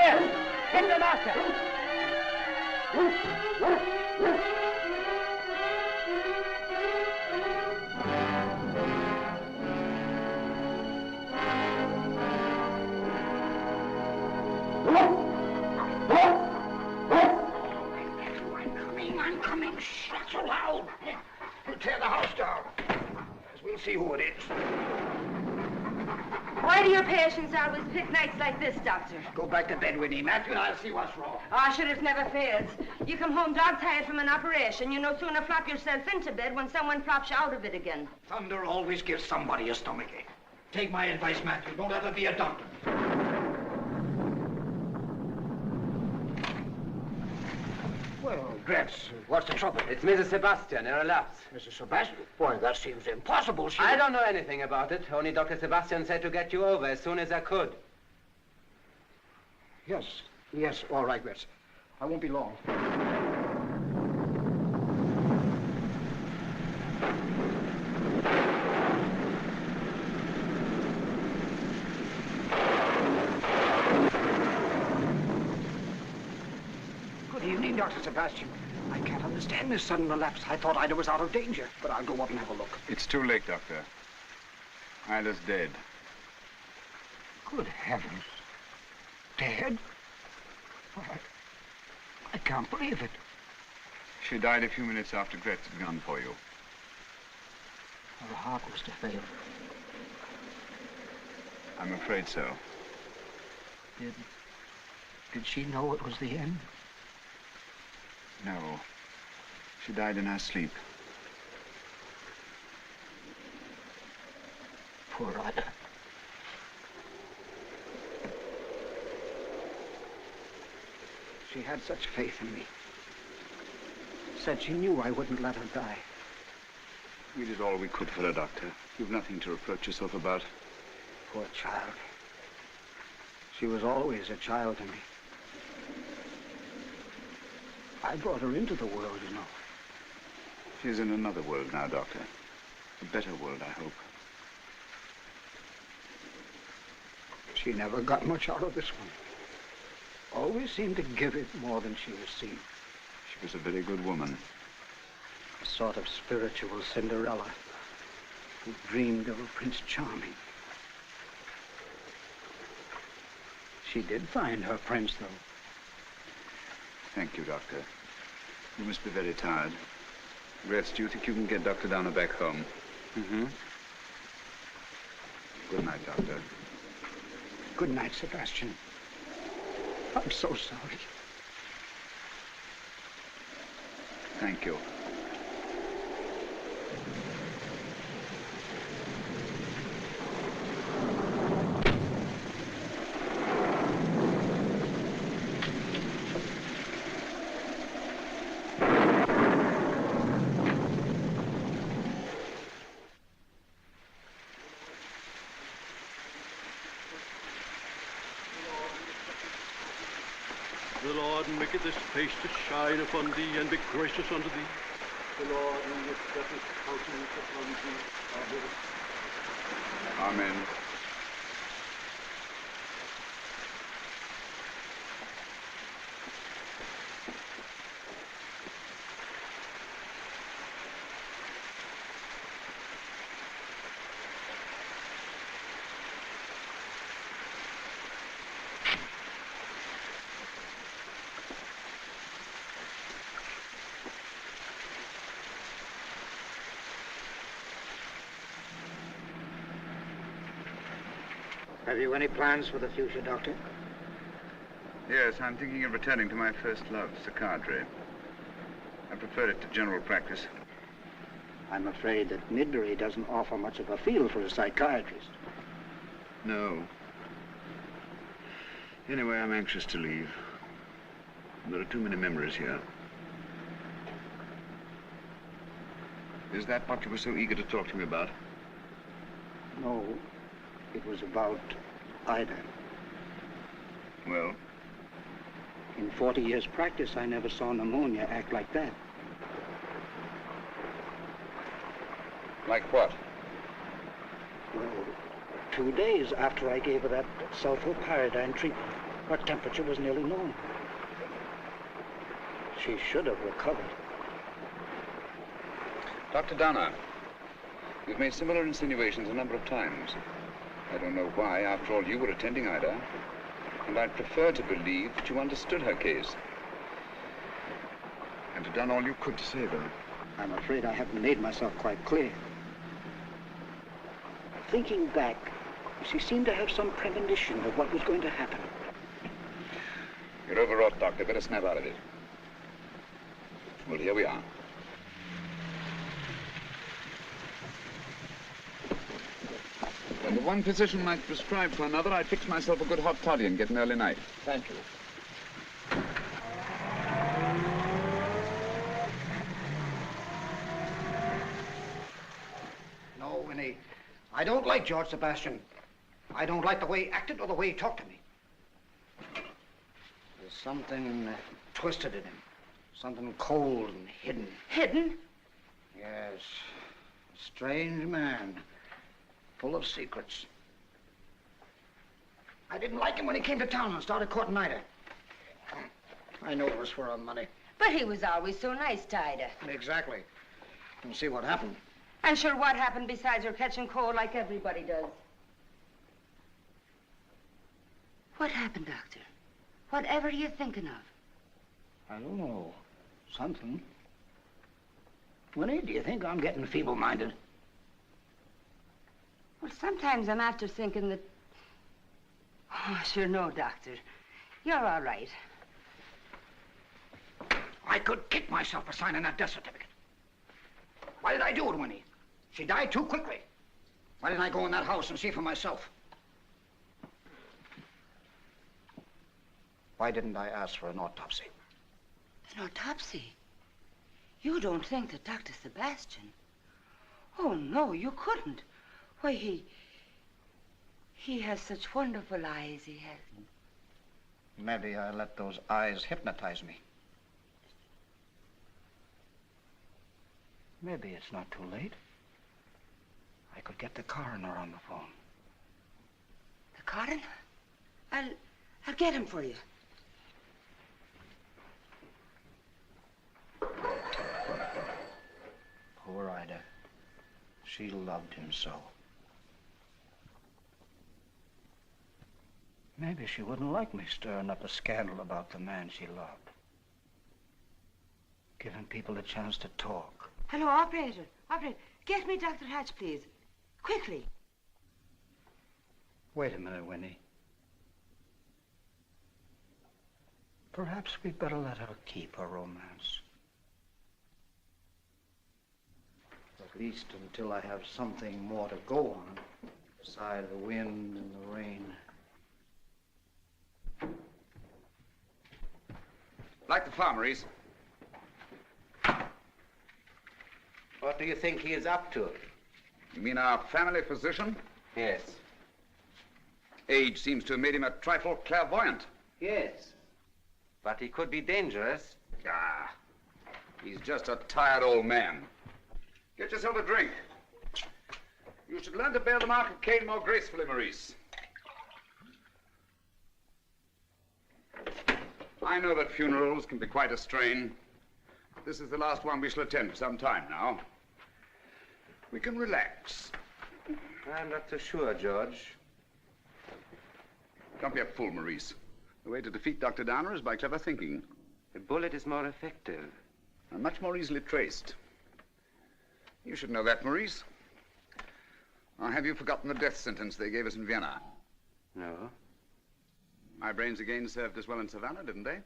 Yes! Get the master! I'm coming. Shh, not so loud. We'll tear the house down. As we'll see who it is. Why do your patients always pick nights like this, Doctor? Go back to bed, Winnie. Matthew and I'll see what's wrong. Ah, sure, it never fails. You come home dog-tired from an operation. You no sooner flop yourself into bed when someone flops you out of it again. Thunder always gives somebody a stomachache. Take my advice, Matthew. Don't ever be a doctor. Well, Gretz, what's the trouble? It's Mrs. Sebastian, her lapse. Mrs. Sebastian? Boy, that seems impossible. I don't know anything about it. Only Dr. Sebastian said to get you over as soon as I could. Yes, all right, Gretz. I won't be long. Good evening, Dr. Sebastian. I can't understand this sudden relapse. I thought Ida was out of danger, but I'll go up and have a look. It's too late, Doctor. Ida's dead. Good heavens. Dead? Well, I can't believe it. She died a few minutes after Gretz had gone for you. Her heart must have failed. I'm afraid so. Did she know it was the end? No. She died in her sleep. Poor Ida. She had such faith in me. Said she knew I wouldn't let her die. We did all we could for her, Doctor. You've nothing to reproach yourself about. Poor child. She was always a child to me. I brought her into the world, you know. She's in another world now, Doctor. A better world, I hope. She never got much out of this one. Always seemed to give it more than she received. She was a very good woman. A sort of spiritual Cinderella who dreamed of a Prince Charming. She did find her prince, though. Thank you, Doctor. You must be very tired. Gretz, do you think you can get Dr. Downer back home? Mm-hmm. Good night, Doctor. Good night, Sebastian. I'm so sorry. Thank you. The Lord maketh his face to shine upon thee and be gracious unto thee. The Lord lift up his countenance upon thee. Amen. Have you any plans for the future, Doctor? Yes, I'm thinking of returning to my first love, psychiatry. I prefer it to general practice. I'm afraid that Midbury doesn't offer much of a field for a psychiatrist. No. Anyway, I'm anxious to leave. There are too many memories here. Is that what you were so eager to talk to me about? No, it was about Ida. Well? In 40 years' practice, I never saw pneumonia act like that. Like what? Well, 2 days after I gave her that sulfopyridine treatment. Her temperature was nearly known. She should have recovered. Dr. Downer, you've made similar insinuations a number of times. I don't know why. After all, you were attending Ida, and I'd prefer to believe that you understood her case. And have done all you could to save her. I'm afraid I haven't made myself quite clear. Thinking back, she seemed to have some premonition of what was going to happen. You're overwrought, Doctor. Better snap out of it. Well, here we are. Well, the one physician might prescribe for another, I'd fix myself a good hot toddy and get an early night. Thank you. No, Winnie. I don't like George Sebastian. I don't like the way he acted or the way he talked to me. There's something twisted in him. Something cold and hidden. Hidden? Yes. A strange man. Full of secrets. I didn't like him when he came to town and started courting Ida. I know it was for her money. But he was always so nice to Ida. Exactly. And see what happened. And sure, what happened besides her catching cold like everybody does? What happened, Doctor? Whatever you thinking of? I don't know. Something. Winnie, do you think I'm getting feeble-minded? Well, sometimes I'm after thinking that... Oh, sure, no, Doctor. You're all right. I could kick myself for signing that death certificate. Why did I do it, Winnie? She died too quickly. Why didn't I go in that house and see for myself? Why didn't I ask for an autopsy? An autopsy? You don't think that Dr. Sebastian... Oh, no, you couldn't. Why, he has such wonderful eyes, he has. Maybe I let those eyes hypnotize me. Maybe it's not too late. I could get the coroner on the phone. The coroner? I'll get him for you. Poor Ida. She loved him so. Maybe she wouldn't like me stirring up a scandal about the man she loved. Giving people a chance to talk. Hello, operator. Operator, get me Dr. Hatch, please. Quickly. Wait a minute, Winnie. Perhaps we'd better let her keep her romance. At least until I have something more to go on, beside the wind and the rain. Like the farmeries. What do you think he is up to? You mean our family physician? Yes. Age seems to have made him a trifle clairvoyant. Yes. But he could be dangerous. Ah, he's just a tired old man. Get yourself a drink. You should learn to bear the mark of Cain more gracefully, Maurice. I know that funerals can be quite a strain. This is the last one we shall attend for some time now. We can relax. I'm not so sure, George. Don't be a fool, Maurice. The way to defeat Dr. Downer is by clever thinking. The bullet is more effective. And much more easily traced. You should know that, Maurice. Or have you forgotten the death sentence they gave us in Vienna? No. My brains again served us well in Savannah, didn't they?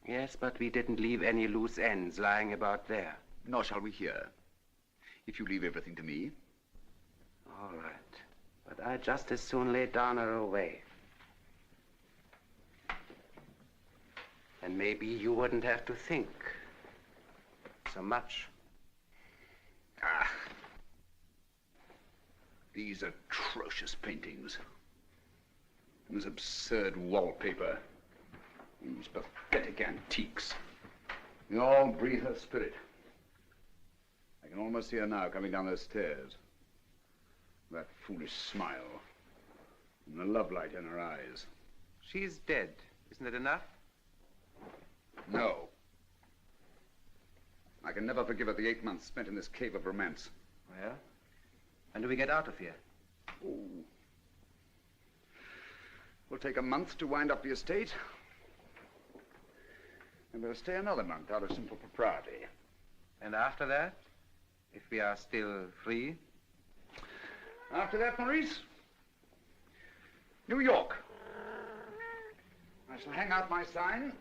Yes, but we didn't leave any loose ends lying about there. Nor shall we here. If you leave everything to me. All right. But I'd just as soon lay Downer away. And maybe you wouldn't have to think so much. Ah. These atrocious paintings. This absurd wallpaper. These pathetic antiques. They all breathe her spirit. I can almost see her now coming down those stairs. That foolish smile. And the love light in her eyes. She's dead. Isn't it enough? No. I can never forgive her the 8 months spent in this cave of romance. Well, when do we get out of here? Oh. We'll take a month to wind up the estate. And we'll stay another month out of simple propriety. And after that, if we are still free? After that, Maurice, New York. I shall hang out my sign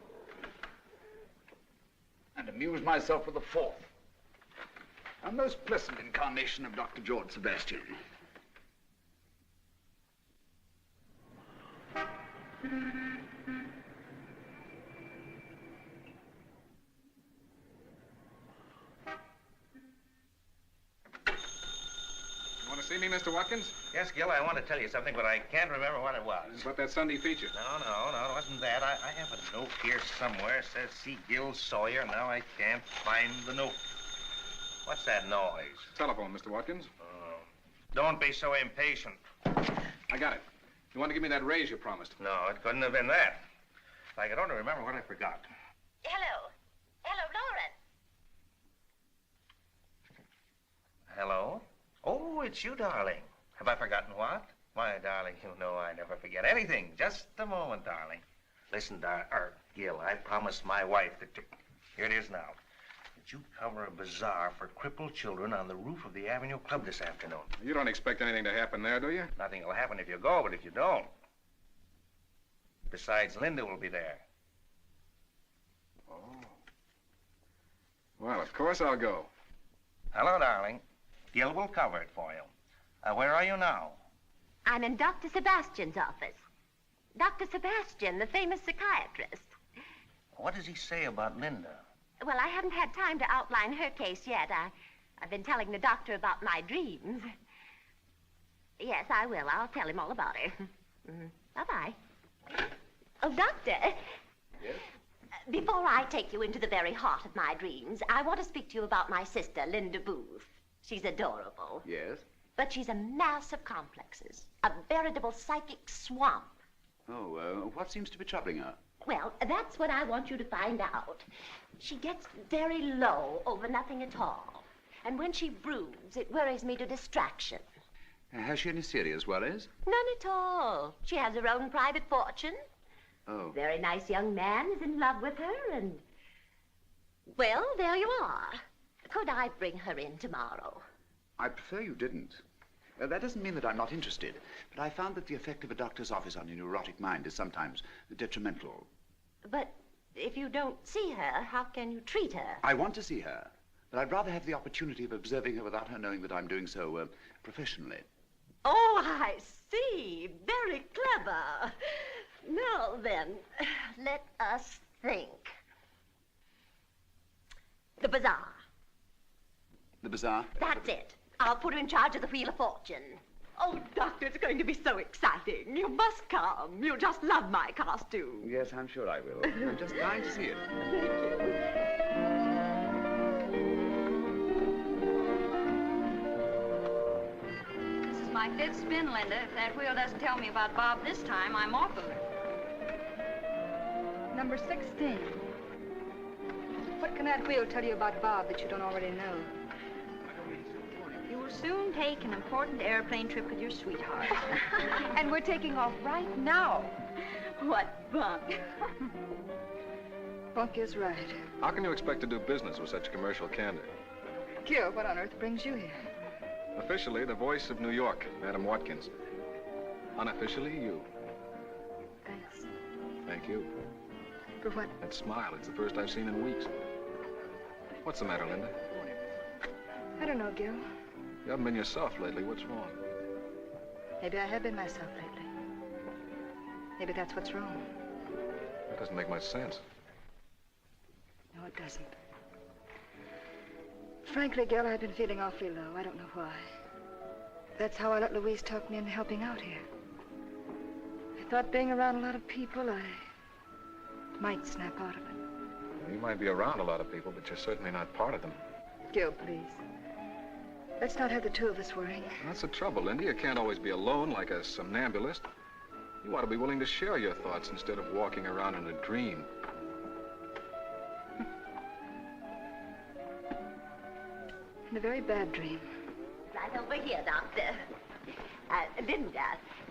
and amuse myself with the fourth, a most pleasant incarnation of Dr. George Sebastian. You want to see me, Mr. Watkins? Yes, Gil, I want to tell you something, but I can't remember what it was. About that Sunday feature. No, it wasn't that. I have a note here somewhere. It says, see Gil Sawyer. Now I can't find the note. What's that noise? Telephone, Mr. Watkins. Oh, don't be so impatient. I got it. You want to give me that raise you promised? No, it couldn't have been that. If I could only remember what I forgot. Hello. Hello, Lauren. Hello? Oh, it's you, darling. Have I forgotten what? Why, darling, you know I never forget anything. Just a moment, darling. Listen, Gil, I promised my wife that here it is now. That you'd cover a bazaar for crippled children on the roof of the Avenue Club this afternoon. You don't expect anything to happen there, do you? Nothing will happen if you go, but if you don't. Besides, Linda will be there. Oh. Well, of course I'll go. Hello, darling. Gil will cover it for you. Where are you now? I'm in Dr. Sebastian's office. Dr. Sebastian, the famous psychiatrist. What does he say about Linda? Well, I haven't had time to outline her case yet. I've been telling the doctor about my dreams. Yes, I will. I'll tell him all about her. Bye-bye. Oh, Doctor. Yes? Before I take you into the very heart of my dreams, I want to speak to you about my sister, Linda Booth. She's adorable. Yes? But she's a mass of complexes, a veritable psychic swamp. Oh, what seems to be troubling her? Well, that's what I want you to find out. She gets very low over nothing at all. And when she broods, it worries me to distraction. Has she any serious worries? None at all. She has her own private fortune. Oh. A very nice young man is in love with her, and... Well, there you are. Could I bring her in tomorrow? I prefer you didn't. That doesn't mean that I'm not interested, but I found that the effect of a doctor's office on a neurotic mind is sometimes detrimental. But if you don't see her, how can you treat her? I want to see her, but I'd rather have the opportunity of observing her without her knowing that I'm doing so professionally. Oh, I see. Very clever. Now then, let us think. The bazaar. The bazaar? That's it. I'll put her in charge of the Wheel of Fortune. Oh, Doctor, it's going to be so exciting. You must come. You'll just love my costume. Yes, I'm sure I will. I'm just dying to see it. This is my 5th spin, Linda. If that wheel doesn't tell me about Bob this time, I'm off of it. Number 16. What can that wheel tell you about Bob that you don't already know? You will soon take an important airplane trip with your sweetheart. And we're taking off right now. What bunk. Bunk is right. How can you expect to do business with such commercial candor? Gil, what on earth brings you here? Officially, the voice of New York, Madam Watkins. Unofficially, you. Thanks. Thank you. For what? That smile, it's the first I've seen in weeks. What's the matter, Linda? I don't know, Gil. You haven't been yourself lately. What's wrong? Maybe I have been myself lately. Maybe that's what's wrong. That doesn't make much sense. No, it doesn't. Frankly, Gil, I've been feeling awfully low. I don't know why. That's how I let Louise talk me into helping out here. I thought being around a lot of people, I might snap out of it. You might be around a lot of people, but you're certainly not part of them. Gil, please. Let's not have the two of us worrying. That's the trouble, Linda. You can't always be alone like a somnambulist. You ought to be willing to share your thoughts instead of walking around in a dream. In a very bad dream. Right over here, Doctor.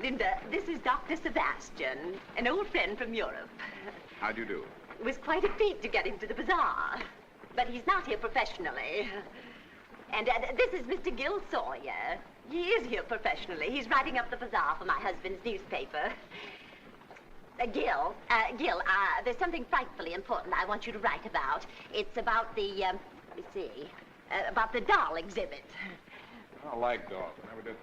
Linda, this is Dr. Sebastian, an old friend from Europe. How'd you do? It was quite a feat to get him to the bazaar. But he's not here professionally. And this is Mr. Gil Sawyer. He is here professionally. He's writing up the bazaar for my husband's newspaper. Gil, there's something frightfully important I want you to write about. It's about the, let me see, about the doll exhibit. I like dogs. I never did.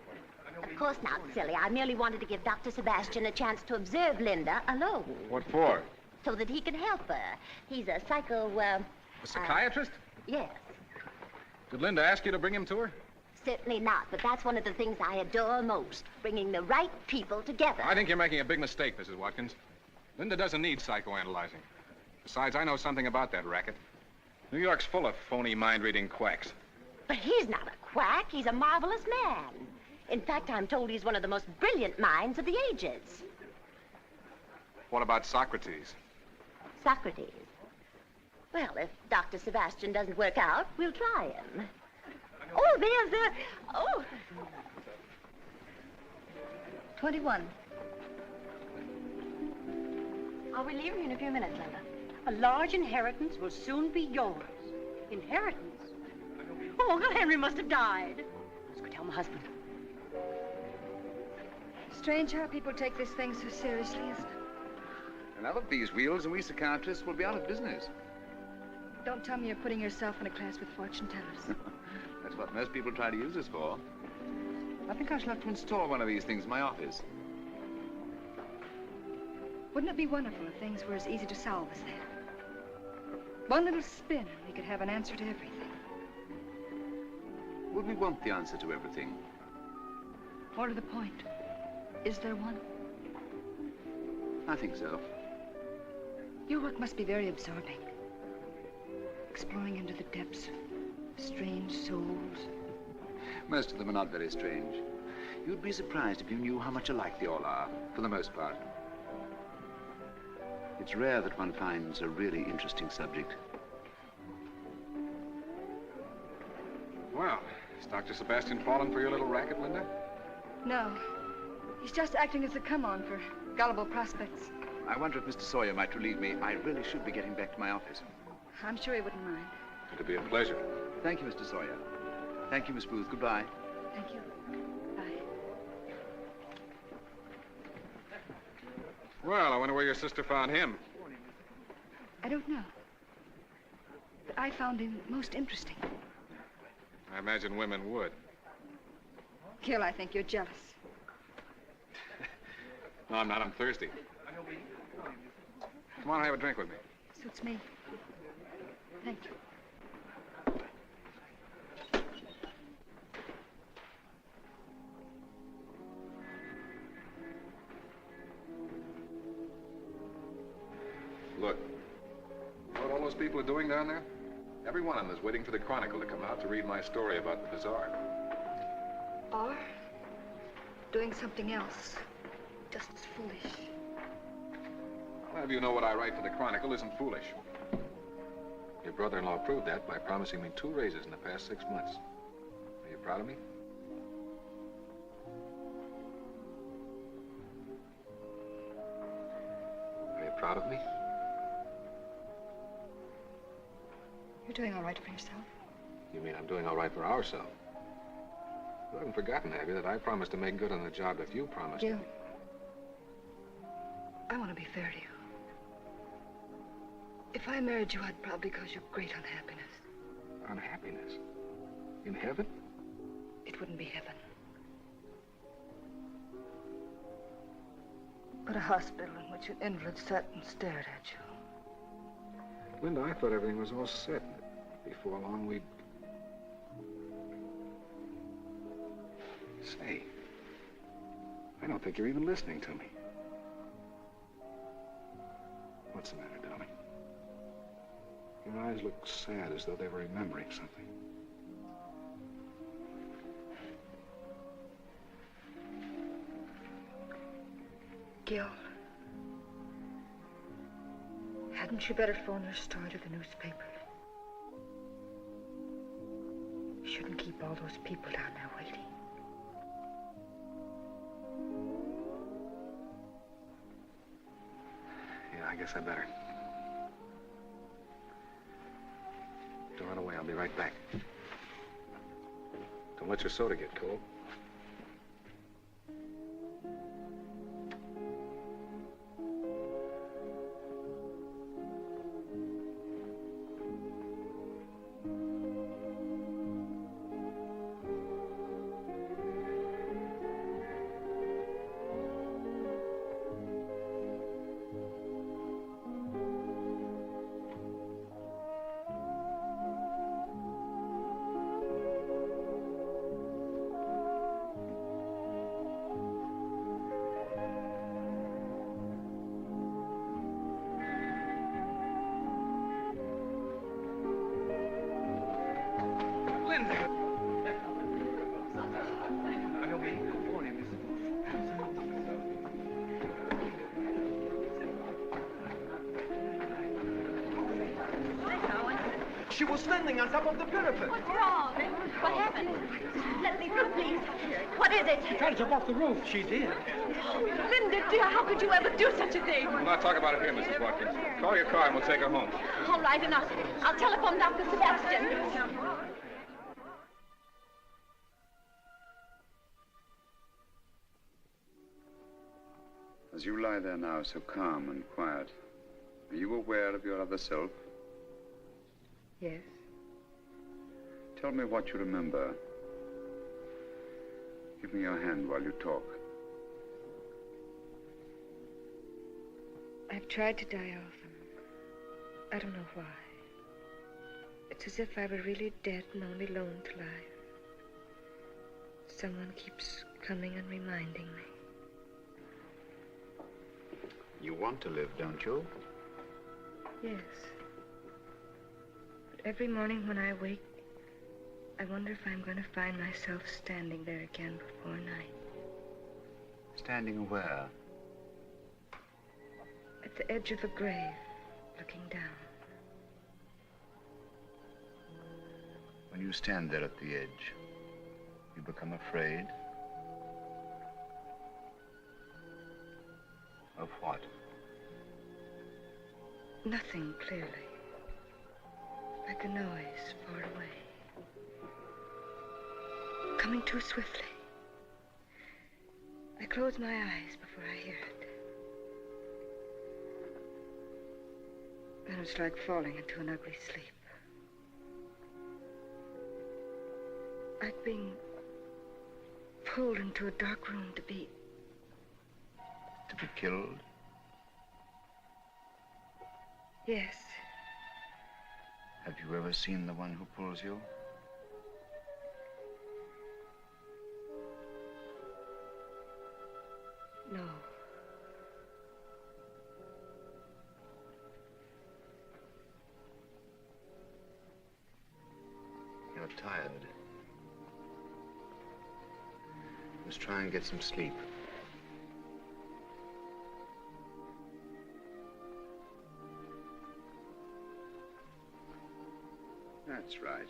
Of course not, silly. I merely wanted to give Dr. Sebastian a chance to observe Linda alone. What for? So that he can help her. He's a A psychiatrist? Yes. Did Linda ask you to bring him to her? Certainly not, but that's one of the things I adore most, bringing the right people together. I think you're making a big mistake, Mrs. Watkins. Linda doesn't need psychoanalyzing. Besides, I know something about that racket. New York's full of phony mind-reading quacks. But he's not a quack. He's a marvelous man. In fact, I'm told he's one of the most brilliant minds of the ages. What about Socrates? Socrates. Well, if Dr. Sebastian doesn't work out, we'll try him. Oh, there's a... Oh. 21. I'll be leaving in a few minutes, Linda. A large inheritance will soon be yours. Inheritance? Oh, Uncle Henry must have died. Let's go tell my husband. Strange how people take this thing so seriously, isn't it? Another of these wheels and we psychiatrists will be out of business. Don't tell me you're putting yourself in a class with fortune tellers. That's what most people try to use us for. I think I shall have to install one of these things in my office. Wouldn't it be wonderful if things were as easy to solve as that? One little spin and we could have an answer to everything. Would we want the answer to everything? More to the point, is there one? I think so. Your work must be very absorbing. Exploring into the depths of strange souls. Most of them are not very strange. You'd be surprised if you knew how much alike they all are, for the most part. It's rare that one finds a really interesting subject. Well, is Dr. Sebastian falling for your little racket, Linda? No. He's just acting as a come-on for gullible prospects. I wonder if Mr. Sawyer might relieve me. I really should be getting back to my office. I'm sure he wouldn't mind. It'd be a pleasure. Thank you, Mr. Sawyer. Thank you, Miss Booth. Goodbye. Thank you. Bye. Well, I wonder where your sister found him. I don't know. But I found him most interesting. I imagine women would. Gil, I think you're jealous. No, I'm not. I'm thirsty. Come on, have a drink with me. Suits me. Thank you. Look, you know what all those people are doing down there? Every one of them is waiting for the Chronicle to come out to read my story about the bazaar. Or doing something else, just as foolish. Well, have you know what I write for the Chronicle isn't foolish. Your brother-in-law proved that by promising me 2 raises in the past 6 months. Are you proud of me? Are you proud of me? You're doing all right for yourself. You mean I'm doing all right for ourselves? You haven't forgotten, have you, that I promised to make good on the job if you promised? Gil, I want to be fair to you. If I married you, I'd probably cause you great unhappiness. Unhappiness? In heaven? It wouldn't be heaven. But a hospital in which an invalid sat and stared at you. Linda, I thought everything was all set. Before long, we'd... Say, I don't think you're even listening to me. What's the matter, darling? Your eyes look sad, as though they were remembering something. Gil. Gil. Hadn't you better phone your story to the newspapers? You shouldn't keep all those people down there waiting. Yeah, I guess I better. Don't run away. I'll be right back. Don't let your soda get cold. She was standing on top of the parapet. What's wrong? What happened? Let me through, please. What is it? She tried to jump off the roof. She did. Linda, dear, how could you ever do such a thing? We'll not talk about it here, Mrs. Watkins. Call your car and we'll take her home. All right, and I'll telephone Dr. Sebastian. As you lie there now, so calm and quiet, are you aware of your other self? Yes. Tell me what you remember. Give me your hand while you talk. I've tried to die often. I don't know why. It's as if I were really dead and only lone to life. Someone keeps coming and reminding me. You want to live, don't you? Yes. But every morning when I wake, I wonder if I'm going to find myself standing there again before night. Standing where? At the edge of the grave, looking down. When you stand there at the edge, you become afraid? Of what? Nothing clearly. Like a noise far away. Coming too swiftly. I close my eyes before I hear it. Then it's like falling into an ugly sleep. Like being pulled into a dark room to be killed? Yes. Have you ever seen the one who pulls you? No. You're tired. Let's try and get some sleep. That's right.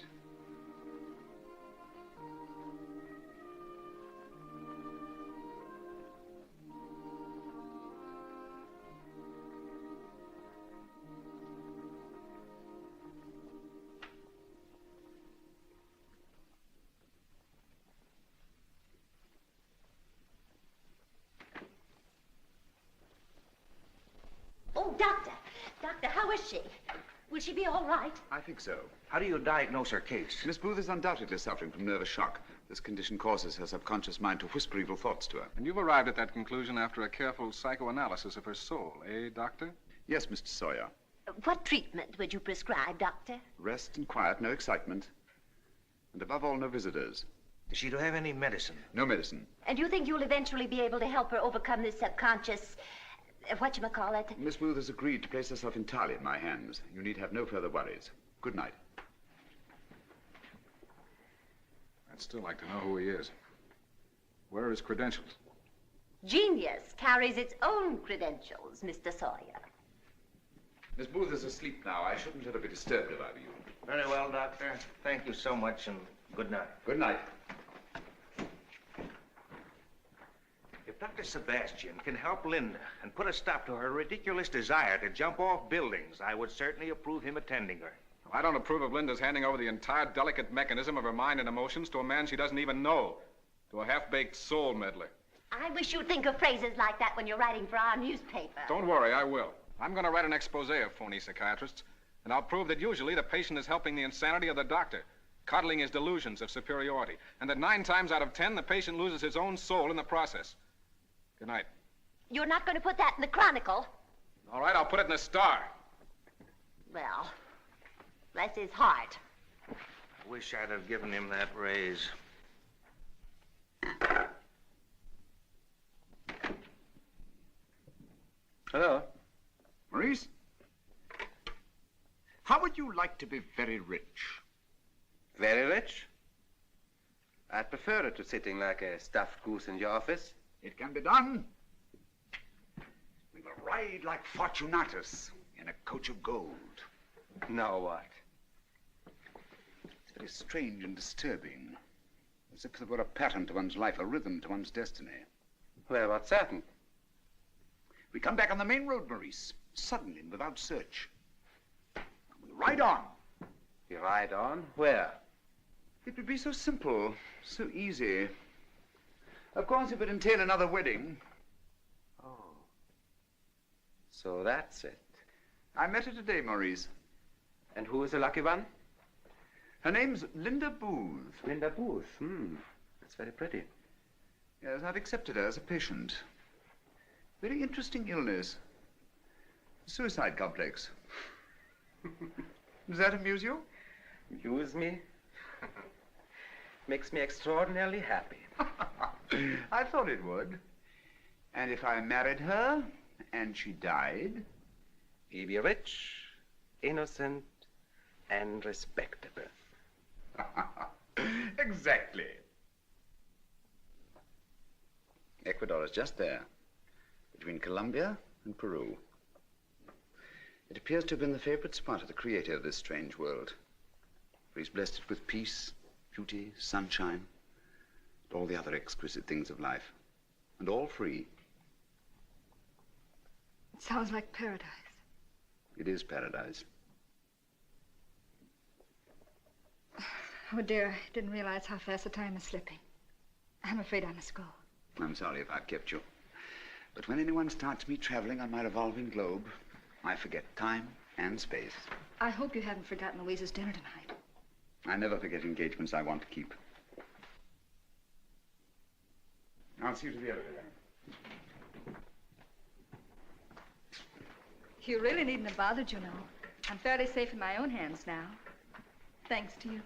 Oh, Doctor. Doctor, how is she? Will she be all right? I think so. How do you diagnose her case? Miss Booth is undoubtedly suffering from nervous shock. This condition causes her subconscious mind to whisper evil thoughts to her. And you've arrived at that conclusion after a careful psychoanalysis of her soul, eh, Doctor? Yes, Mr. Sawyer. What treatment would you prescribe, Doctor? Rest and quiet, no excitement. And above all, no visitors. Does she have any medicine? No medicine. And you think you'll eventually be able to help her overcome this subconscious, whatchamacallit? Miss Booth has agreed to place herself entirely in my hands. You need have no further worries. Good night. I'd still like to know who he is. Where are his credentials? Genius carries its own credentials, Mr. Sawyer. Miss Booth is asleep now. I shouldn't let her be disturbed if I were you. Very well, Doctor. Thank you so much, and good night. Good night. If Dr. Sebastian can help Linda and put a stop to her ridiculous desire to jump off buildings, I would certainly approve him attending her. I don't approve of Linda's handing over the entire delicate mechanism of her mind and emotions to a man she doesn't even know, to a half-baked soul meddler. I wish you'd think of phrases like that when you're writing for our newspaper. Don't worry, I will. I'm going to write an expose of phony psychiatrists, and I'll prove that usually the patient is helping the insanity of the doctor, coddling his delusions of superiority, and that 9 times out of 10, the patient loses his own soul in the process. Good night. You're not going to put that in the Chronicle? All right, I'll put it in the Star. Well, bless his heart. I wish I'd have given him that raise. Hello. Maurice? How would you like to be very rich? Very rich? I'd prefer it to sitting like a stuffed goose in your office. It can be done. We will ride like Fortunatus in a coach of gold. Now what? It's very strange and disturbing. As if there were a pattern to one's life, a rhythm to one's destiny. Well, what's certain? We come back on the main road, Maurice, suddenly and without search. We ride on. You ride on? Where? It would be so simple, so easy. Of course, it would entail another wedding. Oh. So that's it. I met her today, Maurice. And who is the lucky one? Her name's Linda Booth. Linda Booth. That's very pretty. Yes, I've accepted her as a patient. Very interesting illness. Suicide complex. Does that amuse you? Amuse me? Makes me extraordinarily happy. I thought it would. And if I married her and she died? He'd be rich, innocent, and respectable. Exactly. Ecuador is just there, between Colombia and Peru. It appears to have been the favorite spot of the creator of this strange world. For he's blessed it with peace, beauty, sunshine, and all the other exquisite things of life. And all free. It sounds like paradise. It is paradise. Oh, dear, I didn't realize how fast the time is slipping. I'm afraid I must go. I'm sorry if I've kept you. But when anyone starts me traveling on my revolving globe, I forget time and space. I hope you haven't forgotten Louise's dinner tonight. I never forget engagements I want to keep. I'll see you to the elevator. You really needn't have bothered, you know. I'm fairly safe in my own hands now. Thanks to you.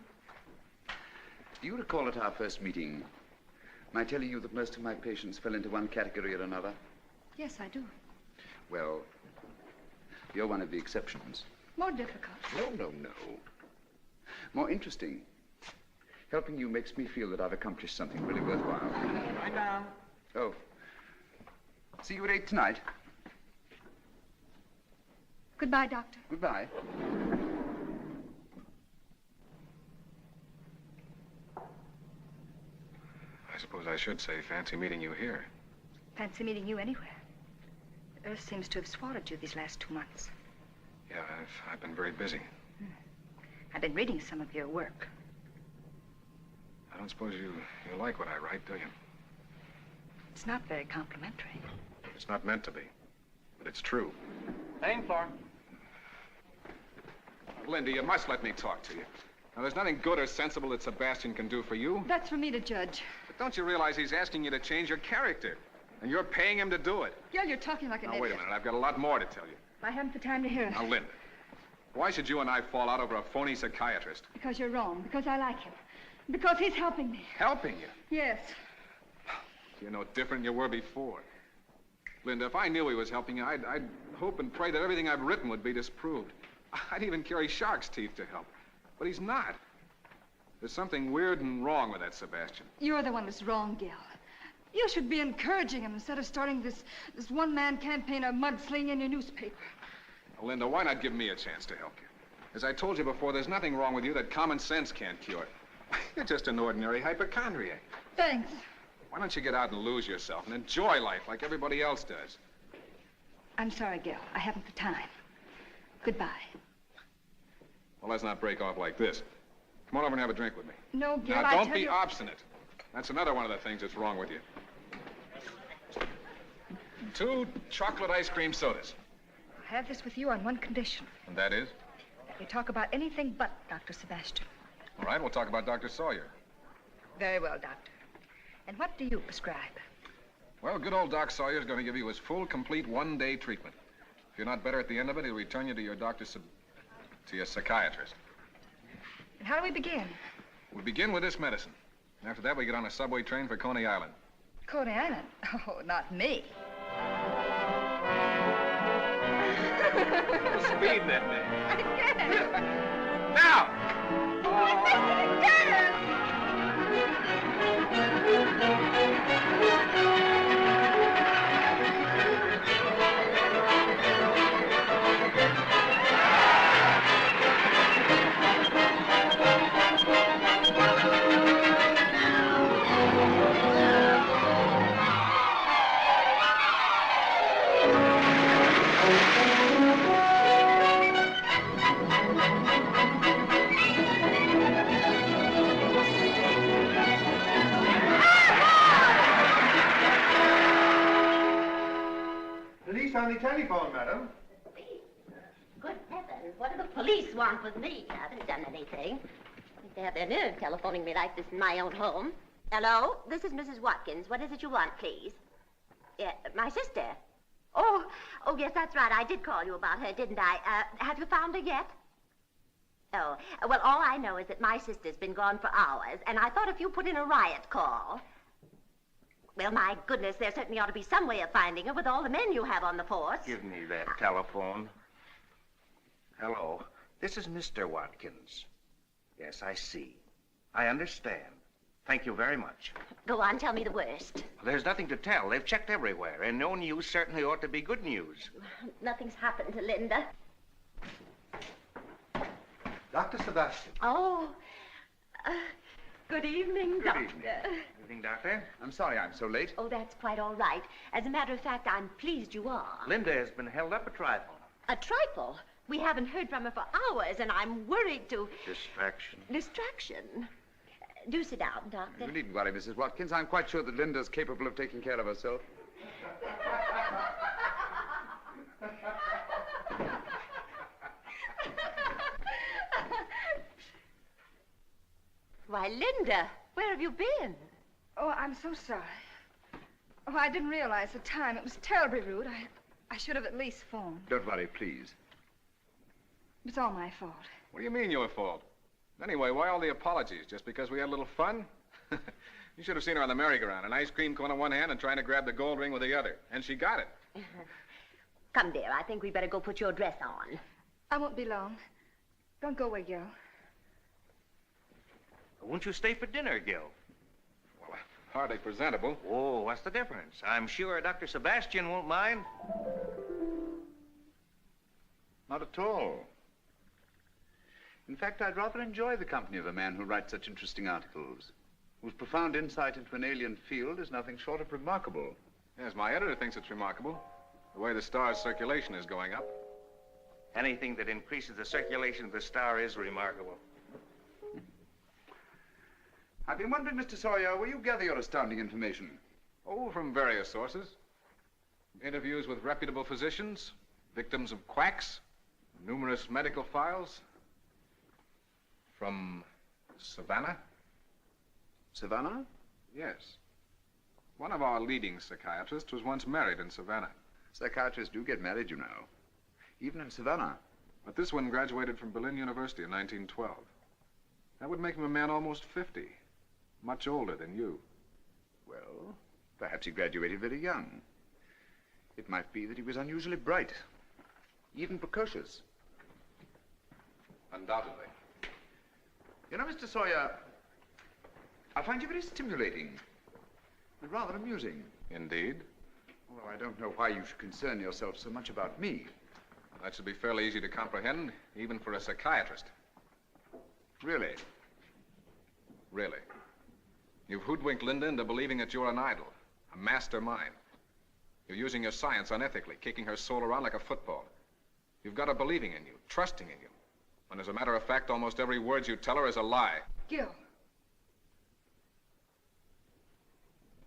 Do you recall at our first meeting my telling you that most of my patients fell into one category or another? Yes, I do. Well, you're one of the exceptions. More difficult. No. More interesting. Helping you makes me feel that I've accomplished something really worthwhile. Right now. Oh. See you at 8 tonight. Goodbye, Doctor. Goodbye. I suppose I should say fancy meeting you here. Fancy meeting you anywhere. The Earth seems to have swallowed you these last 2 months. Yeah, I've been very busy. I've been reading some of your work. I don't suppose you like what I write, do you? It's not very complimentary. It's not meant to be, but it's true. Same floor. Linda, you must let me talk to you. Now, there's nothing good or sensible that Sebastian can do for you. That's for me to judge. But don't you realize he's asking you to change your character? And you're paying him to do it. Gil, you're talking like an Now, idiot. wait a minute. I've got a lot more to tell you. I haven't the time to hear it. Now, Linda, why should you and I fall out over a phony psychiatrist? Because you're wrong. Because I like him. Because he's helping me. Helping you? Yes. You're no different than you were before. Linda, if I knew he was helping you, I'd hope and pray that everything I've written would be disproved. I'd even carry shark's teeth to help. But he's not. There's something weird and wrong with that Sebastian. You're the one that's wrong, Gil. You should be encouraging him instead of starting this one-man campaign of mudslinging in your newspaper. Well, Linda, why not give me a chance to help you? As I told you before, there's nothing wrong with you that common sense can't cure. You're just an ordinary hypochondriac. Thanks. Why don't you get out and lose yourself and enjoy life like everybody else does? I'm sorry, Gil. I haven't the time. Goodbye. Well, let's not break off like this. Come on over and have a drink with me. No, Gil, Now, I don't tell be you... obstinate. That's another one of the things that's wrong with you. 2 chocolate ice cream sodas. I'll have this with you on one condition. And that is? You talk about anything but Dr. Sebastian. All right, we'll talk about Dr. Sawyer. Very well, Doctor. And what do you prescribe? Well, good old Doc Sawyer's going to give you his full, complete one-day treatment. If you're not better at the end of it, he'll return you to your to your psychiatrist. And how do we begin? We'll begin with this medicine. And after that, we get on a subway train for Coney Island. Coney Island? Oh, not me. Speeding at me. I can't. Now! Police on the telephone, madam. Good heavens, what do the police want with me? I haven't done anything. I think they have their nerve telephoning me like this in my own home. Hello, this is Mrs. Watkins. What is it you want, please? Yeah, my sister. Oh, yes, that's right. I did call you about her, didn't I? Have you found her yet? Oh, well, all I know is that my sister's been gone for hours, and I thought if you put in a riot call... Well, my goodness, there certainly ought to be some way of finding her with all the men you have on the force. Give me that telephone. Hello. This is Mr. Watkins. Yes, I see. I understand. Thank you very much. Go on, tell me the worst. There's nothing to tell. They've checked everywhere, and no news certainly ought to be good news. Nothing's happened to Linda. Dr. Sebastian. Oh, good evening, Doctor. Good evening, Doctor. I'm sorry I'm so late. Oh, that's quite all right. As a matter of fact, I'm pleased you are. Linda has been held up a trifle. A trifle? We haven't heard from her for hours, and I'm worried to... Distraction. Distraction? Do sit down, Doctor. You needn't worry, Mrs. Watkins. I'm quite sure that Linda's capable of taking care of herself. Why, Linda, where have you been? Oh, I'm so sorry. Oh, I didn't realize the time. It was terribly rude. I should have at least phoned. Don't worry, please. It's all my fault. What do you mean your fault? Anyway, why all the apologies? Just because we had a little fun? You should have seen her on the merry-go-round, an ice cream cone in one hand and trying to grab the gold ring with the other. And she got it. Come, dear, I think we better go put your dress on. I won't be long. Don't go away, Gil. Won't you stay for dinner, Gil? Well, hardly presentable. Oh, what's the difference? I'm sure Dr. Sebastian won't mind. Not at all. In fact, I'd rather enjoy the company of a man who writes such interesting articles, whose profound insight into an alien field is nothing short of remarkable. Yes, my editor thinks it's remarkable. The way the star's circulation is going up. Anything that increases the circulation of the star is remarkable. I've been wondering, Mr. Sawyer, where you gather your astounding information? Oh, from various sources. Interviews with reputable physicians, victims of quacks, numerous medical files. From Savannah? Savannah? Yes. One of our leading psychiatrists was once married in Savannah. Psychiatrists do get married, you know. Even in Savannah. But this one graduated from Berlin University in 1912. That would make him a man almost 50. Much older than you. Well, perhaps he graduated very young. It might be that he was unusually bright, even precocious. Undoubtedly. You know, Mr. Sawyer, I find you very stimulating. and rather amusing. Indeed. Although I don't know why you should concern yourself so much about me. That should be fairly easy to comprehend, even for a psychiatrist. Really? Really. You've hoodwinked Linda into believing that you're an idol, a mastermind. You're using your science unethically, kicking her soul around like a football. You've got her believing in you, trusting in you. When, as a matter of fact, almost every word you tell her is a lie. Gil.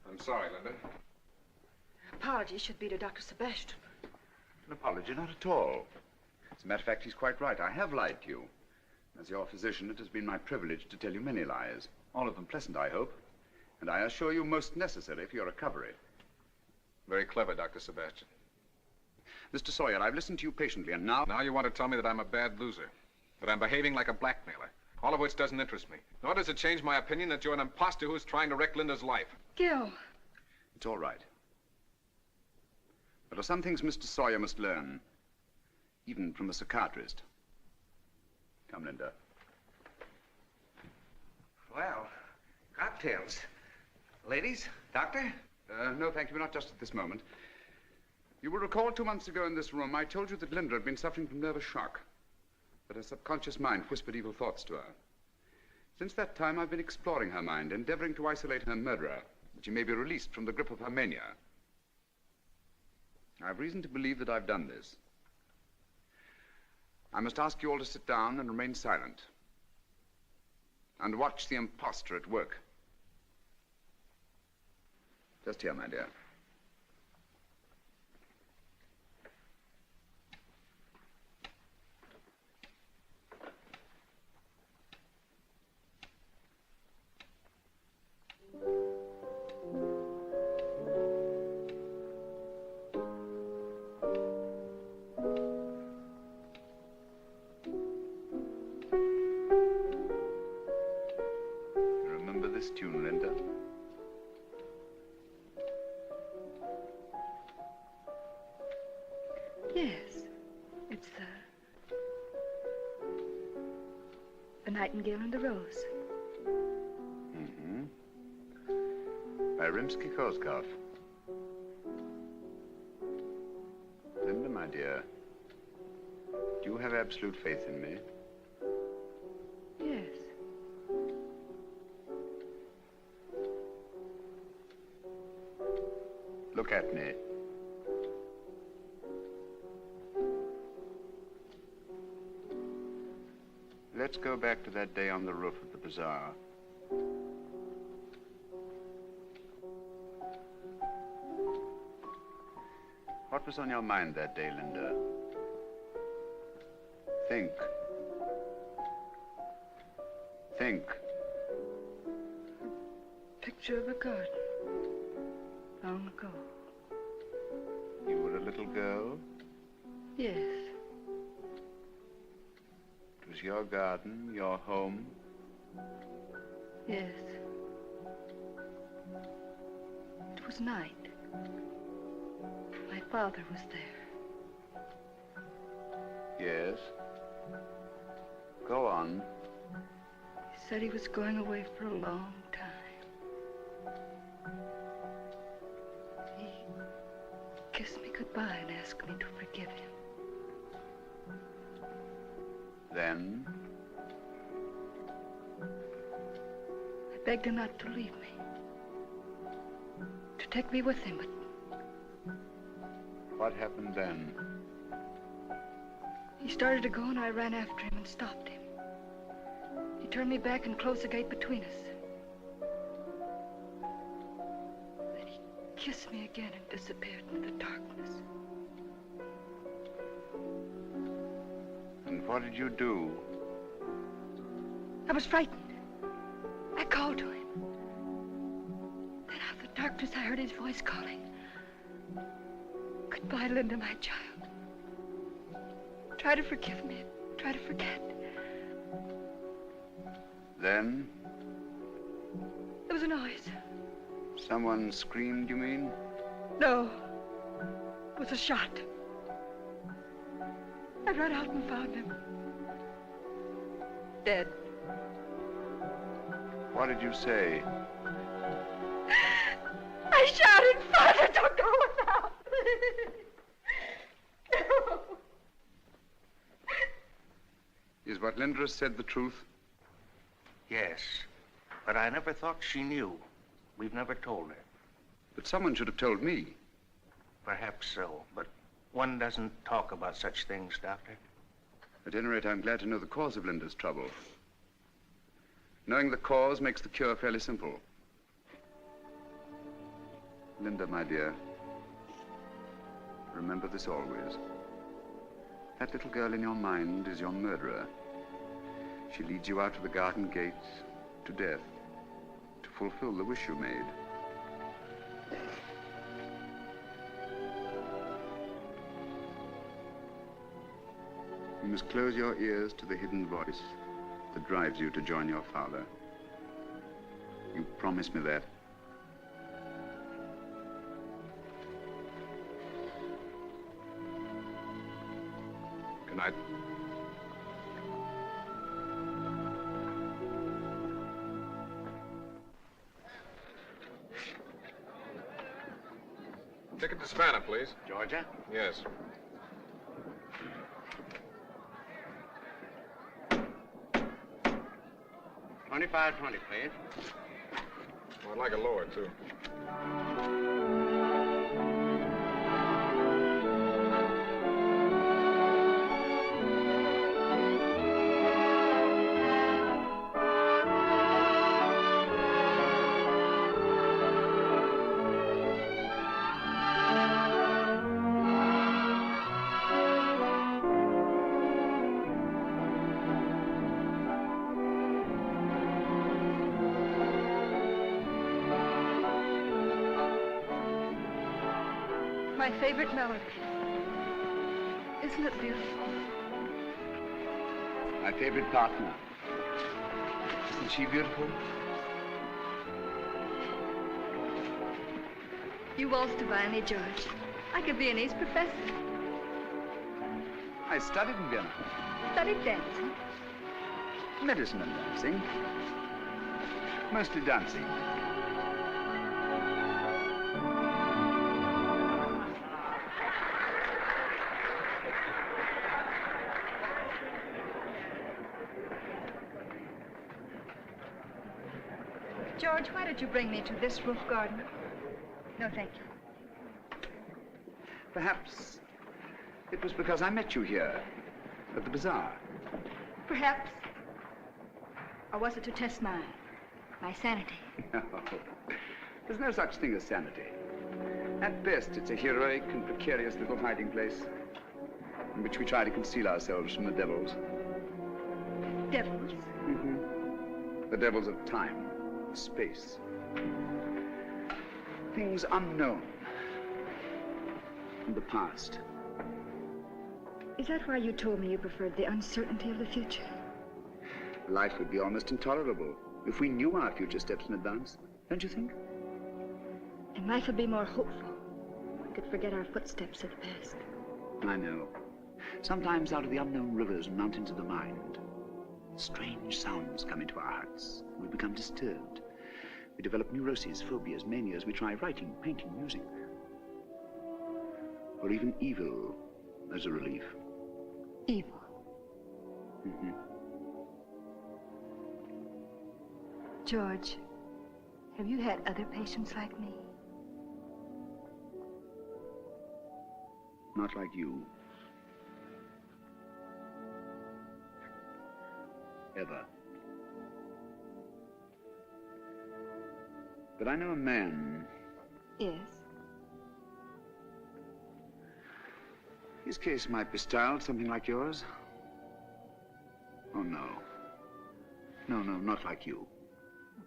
I'm sorry, Linda. Apology should be to Dr. Sebastian. An apology, not at all. As a matter of fact, he's quite right. I have lied to you. As your physician, it has been my privilege to tell you many lies. All of them pleasant, I hope. And I assure you most necessary for your recovery. Very clever, Dr. Sebastian. Mr. Sawyer, I've listened to you patiently, and now... Now you want to tell me that I'm a bad loser. That I'm behaving like a blackmailer. All of which doesn't interest me. Nor does it change my opinion that you're an imposter who's trying to wreck Linda's life. Gil. It's all right. There are some things Mr. Sawyer must learn, even from a psychiatrist. Come, Linda. Well, cocktails. Ladies, doctor? No, thank you, not just at this moment. You will recall 2 months ago in this room, I told you that Linda had been suffering from nervous shock, that her subconscious mind whispered evil thoughts to her. Since that time, I've been exploring her mind, endeavoring to isolate her murderer, that she may be released from the grip of her mania. I have reason to believe that I've done this. I must ask you all to sit down and remain silent, and watch the impostor at work. Just here, my dear. Remember this tune, Linda? Yes, it's the Nightingale and the Rose. Mm-hmm. By Rimsky-Korsakov. Linda, my dear, do you have absolute faith in me? Yes. Look at me. Let's go back to that day on the roof of the bazaar. What was on your mind that day, Linda? Think. Think. Picture of a garden. Long ago. You were a little girl? Yes. It was your garden, your home? Yes. It was night. My father was there. Yes. Go on. He said he was going away for a long time. He kissed me goodbye and asked me to forgive him. Then? I begged him not to leave me. To take me with him, but What happened then? he started to go and I ran after him and stopped him. He turned me back and closed the gate between us. Then he kissed me again and disappeared into the darkness. And what did you do? I was frightened. I called to him. Then out of the darkness I heard his voice calling. Goodbye, Linda, my child. Try to forgive me. Try to forget. Then? There was a noise. Someone screamed, you mean? No. It was a shot. I ran out and found him. Dead. What did you say? Is what Linda has said the truth? Yes, but I never thought she knew. We've never told her. But someone should have told me. Perhaps so, but one doesn't talk about such things, Doctor. At any rate, I'm glad to know the cause of Linda's trouble. Knowing the cause makes the cure fairly simple. Linda, my dear, remember this always. That little girl in your mind is your murderer. She leads you out to the garden gate, to death, to fulfill the wish you made. You must close your ears to the hidden voice that drives you to join your father. You promise me that? Good night. Ticket to Savannah, please. Georgia? Yes. $25.20, please. Well, I'd like a lower, too. My favorite melody. Isn't it beautiful? My favorite partner. Isn't she beautiful? You waltz divinely, George. I could be an East professor. I studied in Vienna. Studied dancing. Medicine and dancing. Mostly dancing. George, why did you bring me to this roof garden? No, thank you. Perhaps it was because I met you here at the bazaar. Perhaps. Or was it to test my sanity? No. There's no such thing as sanity. At best, it's a heroic and precarious little hiding place in which we try to conceal ourselves from the devils. Devils? Mm-hmm. The devils of time, space. Things unknown from the past. Is that why you told me you preferred the uncertainty of the future? Life would be almost intolerable if we knew our future steps in advance, don't you think? And life would be more hopeful. We could forget our footsteps of the past. I know. Sometimes out of the unknown rivers and mountains of the mind, strange sounds come into our hearts. We become disturbed. We develop neuroses, phobias, manias. We try writing, painting, music. Or even evil as a relief. Evil? Mm-hmm. George, have you had other patients like me? Not like you. Ever. But I know a man. Yes? His case might be styled something like yours. Oh, no. No, not like you.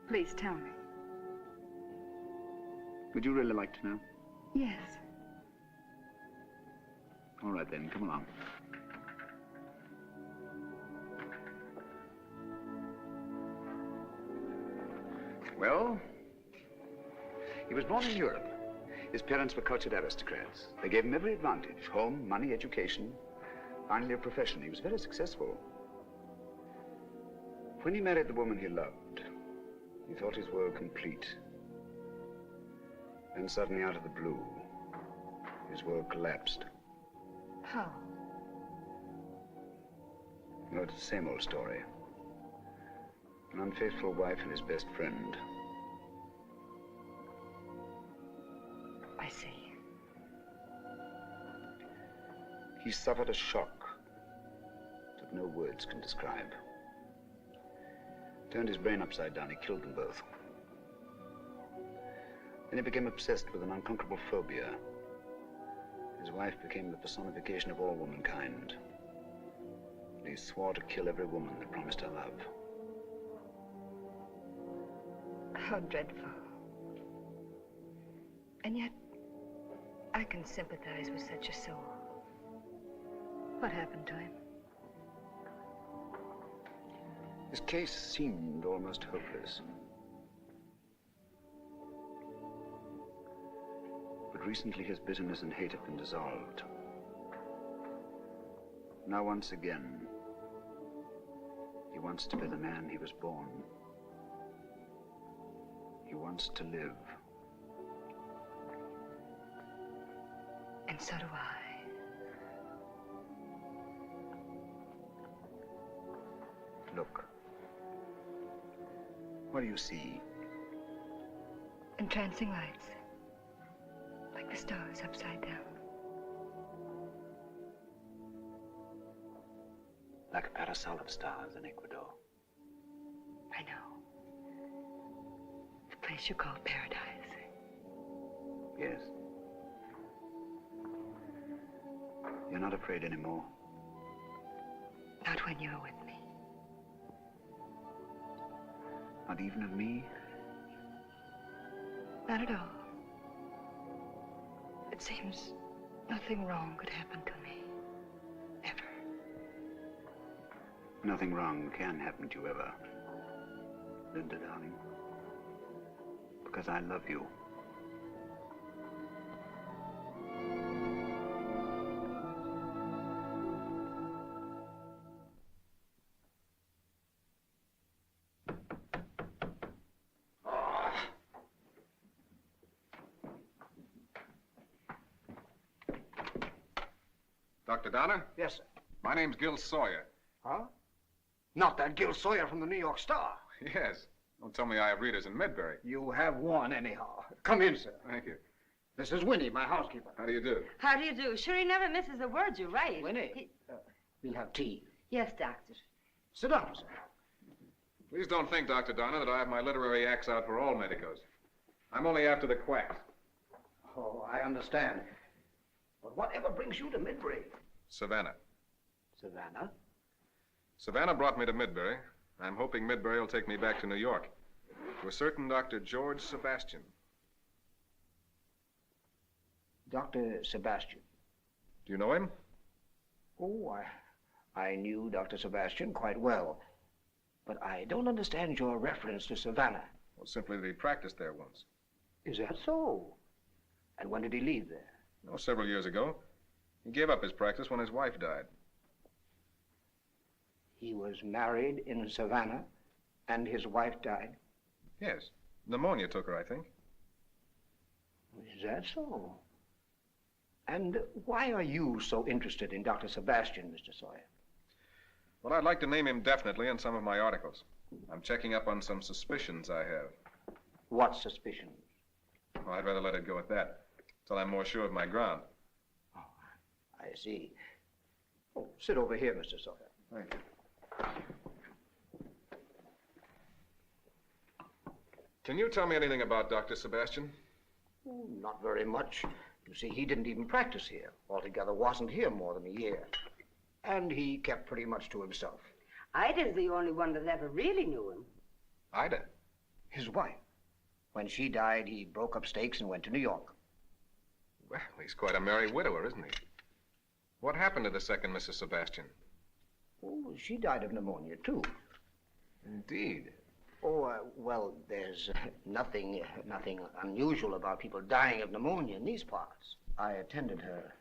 Please tell me. Would you really like to know? Yes. All right, then. Come along. Well, he was born in Europe. His parents were cultured aristocrats. They gave him every advantage: home, money, education, finally a profession. He was very successful. When he married the woman he loved, he thought his world complete. Then suddenly, out of the blue, his world collapsed. How? No, it's the same old story. An unfaithful wife and his best friend. I see. He suffered a shock that no words can describe. Turned his brain upside down. He killed them both. Then he became obsessed with an unconquerable phobia. His wife became the personification of all womankind. And he swore to kill every woman that promised her love. How dreadful. And yet, I can sympathize with such a soul. What happened to him? His case seemed almost hopeless. But recently his bitterness and hate have been dissolved. Now once again, he wants to be the man he was born. He wants to live. And so do I. Look. What do you see? Entrancing lights. Like the stars upside down. Like a parasol of stars in Ecuador. I know. The place you call paradise. Yes. You're not afraid anymore. Not when you're with me. Not even of me? Not at all. It seems nothing wrong could happen to me. Ever. Nothing wrong can happen to you ever. Linda, darling. Because I love you. Dr. Donner? Yes, sir. My name's Gil Sawyer. Huh? Not that Gil Sawyer from the New York Star. Yes. Don't tell me I have readers in Midbury. You have one, anyhow. Come in, sir. Thank you. This is Winnie, my housekeeper. How do you do? How do you do? Sure, he never misses a word you write. Winnie, we'll have tea. Yes, doctor. Sit down, sir. Please don't think, Dr. Donner, that I have my literary axe out for all medicos. I'm only after the quacks. Oh, I understand. But whatever brings you to Midbury? Savannah. Savannah? Savannah brought me to Midbury. I'm hoping Midbury will take me back to New York. To a certain Dr. George Sebastian. Dr. Sebastian. Do you know him? Oh, I knew Dr. Sebastian quite well. But I don't understand your reference to Savannah. Well, simply that he practiced there once. Is that so? And when did he leave there? Oh, several years ago. He gave up his practice when his wife died. He was married in Savannah, and his wife died? Yes. Pneumonia took her, I think. Is that so? And why are you so interested in Dr. Sebastian, Mr. Sawyer? Well, I'd like to name him definitely in some of my articles. I'm checking up on some suspicions I have. What suspicions? Well, I'd rather let it go at that, till I'm more sure of my ground. Oh, I see. Oh, sit over here, Mr. Sawyer. Thank you. Can you tell me anything about Dr. Sebastian? Oh, not very much. You see, he didn't even practice here. Altogether wasn't here more than a year. And he kept pretty much to himself. Ida's the only one that ever really knew him. Ida? His wife. When she died, he broke up stakes and went to New York. Well, he's quite a merry widower, isn't he? What happened to the second Mrs. Sebastian? Oh, she died of pneumonia, too. Indeed. Oh, well, there's nothing unusual about people dying of pneumonia in these parts. I attended her,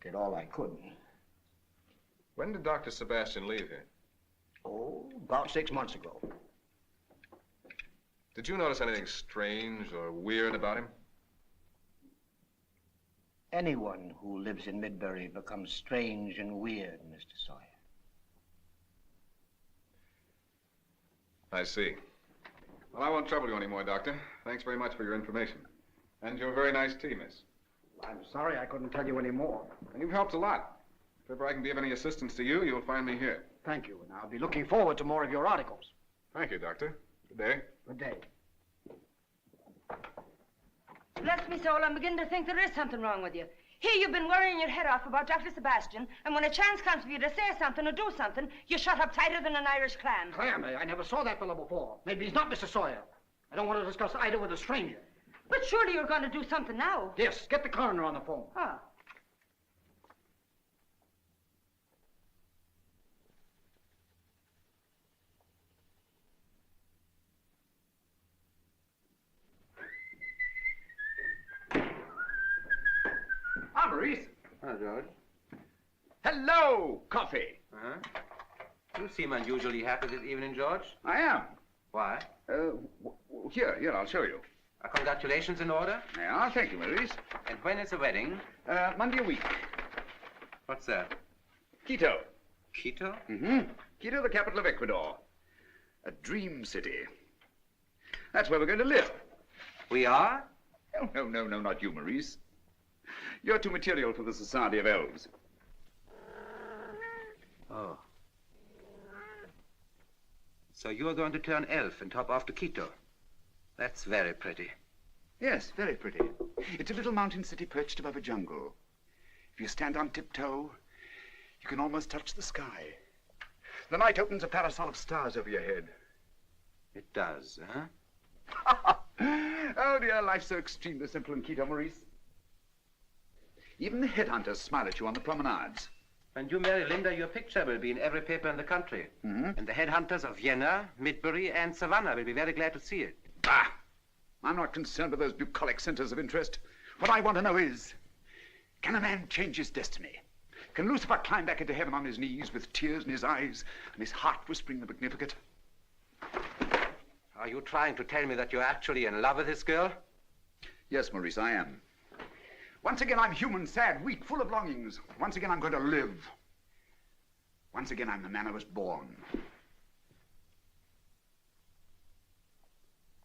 did all I could. When did Dr. Sebastian leave here? Oh, about 6 months ago. Did you notice anything strange or weird about him? Anyone who lives in Midbury becomes strange and weird, Mr. Sawyer. I see. Well, I won't trouble you anymore, Doctor. Thanks very much for your information. And your very nice tea, miss. I'm sorry I couldn't tell you any more. And you've helped a lot. If ever I can be of any assistance to you, you'll find me here. Thank you, and I'll be looking forward to more of your articles. Thank you, Doctor. Good day. Good day. Bless me soul, I'm beginning to think there is something wrong with you. Here you've been worrying your head off about Dr. Sebastian, and when a chance comes for you to say something or do something, you shut up tighter than an Irish clam. Clam, I never saw that fellow before. Maybe he's not Mr. Sawyer. I don't want to discuss either with a stranger. But surely you're going to do something now. Yes, get the coroner on the phone. Ah. Ah, Maurice. Hello, George. Hello, coffee. Uh-huh. You seem unusually happy this evening, George. I am. Why? Here, I'll show you. Are congratulations in order? Yeah, thank you, Maurice. And when is the wedding? Monday a week. What's that? Quito. Quito? Mm-hmm. Quito, the capital of Ecuador. A dream city. That's where we're going to live. We are? Oh, no, not you, Maurice. You're too material for the Society of Elves. Oh. So you're going to turn elf and hop off to Quito. That's very pretty. Yes, very pretty. It's a little mountain city perched above a jungle. If you stand on tiptoe, you can almost touch the sky. The night opens a parasol of stars over your head. It does, huh? Oh, dear, life's so extremely simple in Quito, Maurice. Even the headhunters smile at you on the promenades. When you marry Linda, your picture will be in every paper in the country. Mm-hmm. And the headhunters of Vienna, Midbury, and Savannah will be very glad to see it. Ah! I'm not concerned with those bucolic centers of interest. What I want to know is, can a man change his destiny? Can Lucifer climb back into heaven on his knees with tears in his eyes and his heart whispering the Magnificat? Are you trying to tell me that you're actually in love with this girl? Yes, Maurice, I am. Once again, I'm human, sad, weak, full of longings. Once again, I'm going to live. Once again, I'm the man I was born.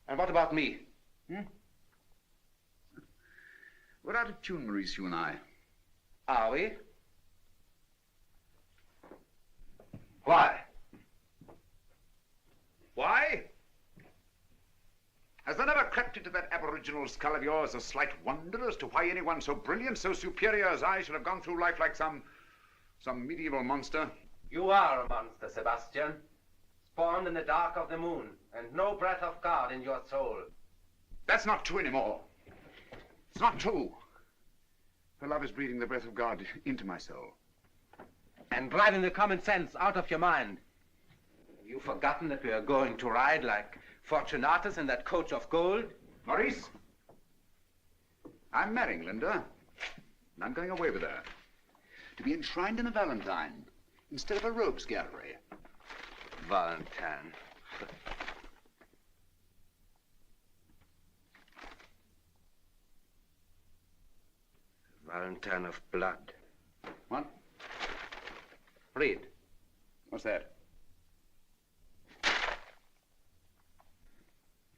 And what about me? We're out of tune, Maurice, you and I. Are we? Why? Why? Has there never crept into that aboriginal skull of yours a slight wonder as to why anyone so brilliant, so superior as I should have gone through life like some medieval monster? You are a monster, Sebastian. Spawned in the dark of the moon, and no breath of God in your soul. That's not true anymore. It's not true. Her love is breathing the breath of God into my soul. And driving the common sense out of your mind. Have you forgotten that we are going to ride like Fortunatus in that coach of gold? Maurice, I'm marrying Linda, and I'm going away with her to be enshrined in a Valentine instead of a rogues gallery. Valentine. Valentine of blood. What? Read. What's that? What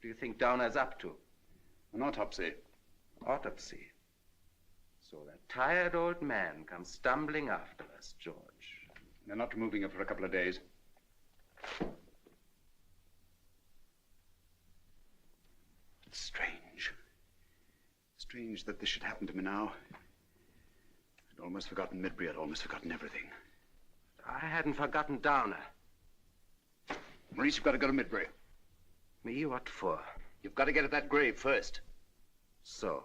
do you think Downer's up to? An autopsy. Autopsy. So that tired old man comes stumbling after us, George. They're not removing her for a couple of days. It's strange. Strange that this should happen to me now. I'd almost forgotten Midbury. I'd almost forgotten everything. I hadn't forgotten Downer. Maurice, you've got to go to Midbury. Me? What for? You've got to get at that grave first. So,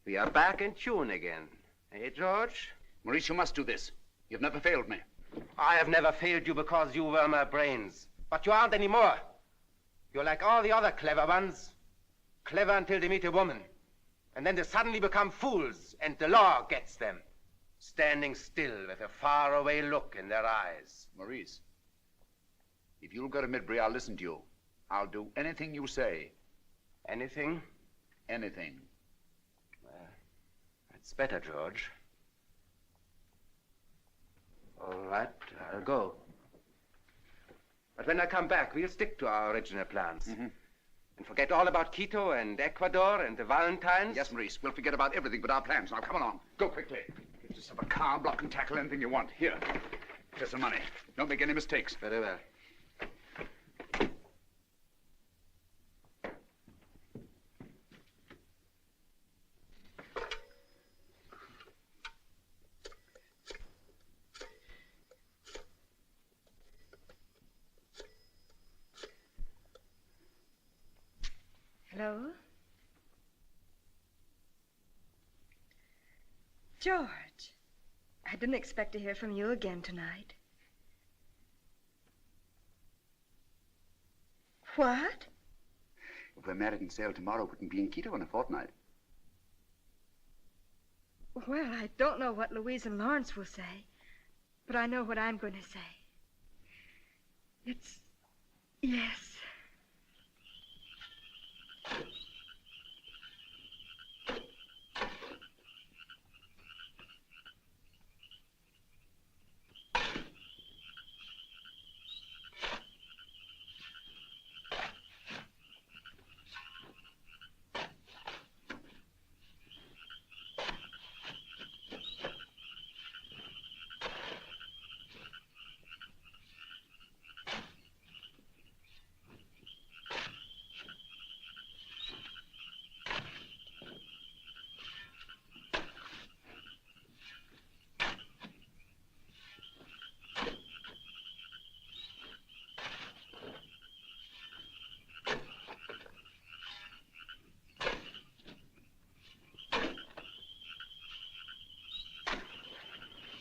we are back in tune again. Eh, George? Maurice, you must do this. You've never failed me. I have never failed you because you were my brains. But you aren't anymore. You're like all the other clever ones. Clever until they meet a woman. And then they suddenly become fools, and the law gets them. Standing still with a faraway look in their eyes. Maurice, if you'll go to Midbury, I'll listen to you. I'll do anything you say. Anything? Anything. Well, that's better, George. All right, I'll go. But when I come back, we'll stick to our original plans. And forget all about Quito and Ecuador and the Valentines. Yes, Maurice, we'll forget about everything but our plans. Now, come along. Go quickly. Get yourself a car, block and tackle anything you want. Here. Here's some money. Don't make any mistakes. Very well. Hello? George, I didn't expect to hear from you again tonight. What? If we're married and sail tomorrow, we can be in Quito in a fortnight. Well, I don't know what Louise and Lawrence will say, but I know what I'm going to say. It's yes.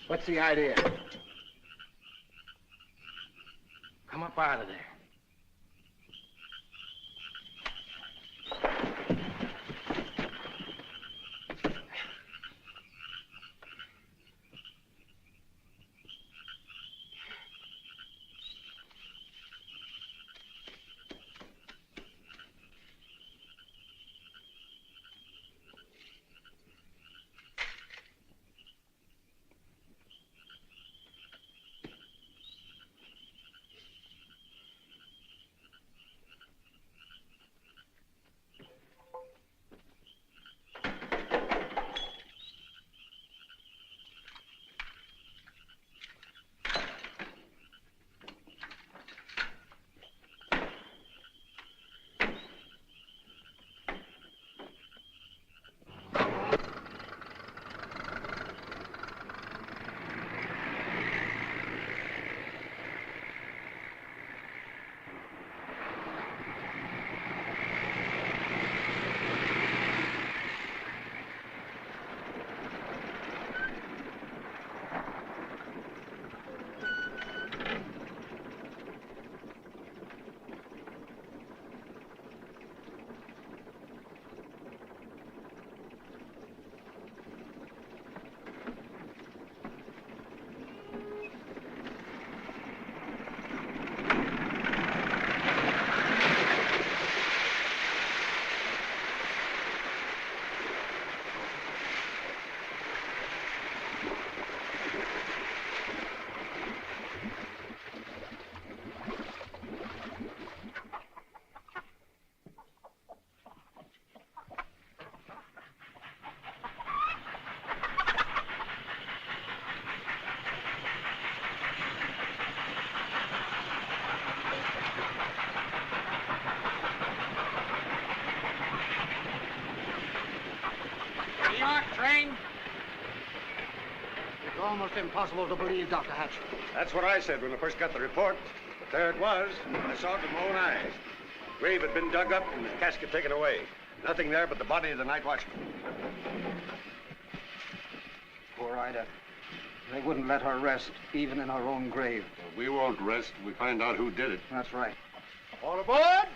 What's the idea? Come up out of there. Train? It's almost impossible to believe, Dr. Hatch. That's what I said when I first got the report. But there it was. I saw it with my own eyes. Grave had been dug up and the casket taken away. Nothing there but the body of the night watchman. Poor Ida. They wouldn't let her rest, even in her own grave. Well, we won't rest till we find out who did it. That's right. All aboard!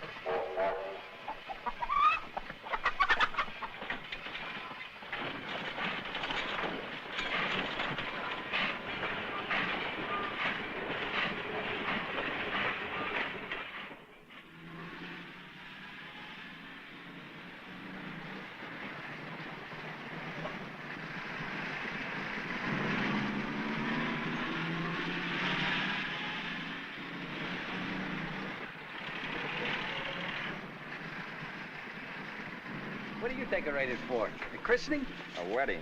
What are you decorated for? A christening? A wedding.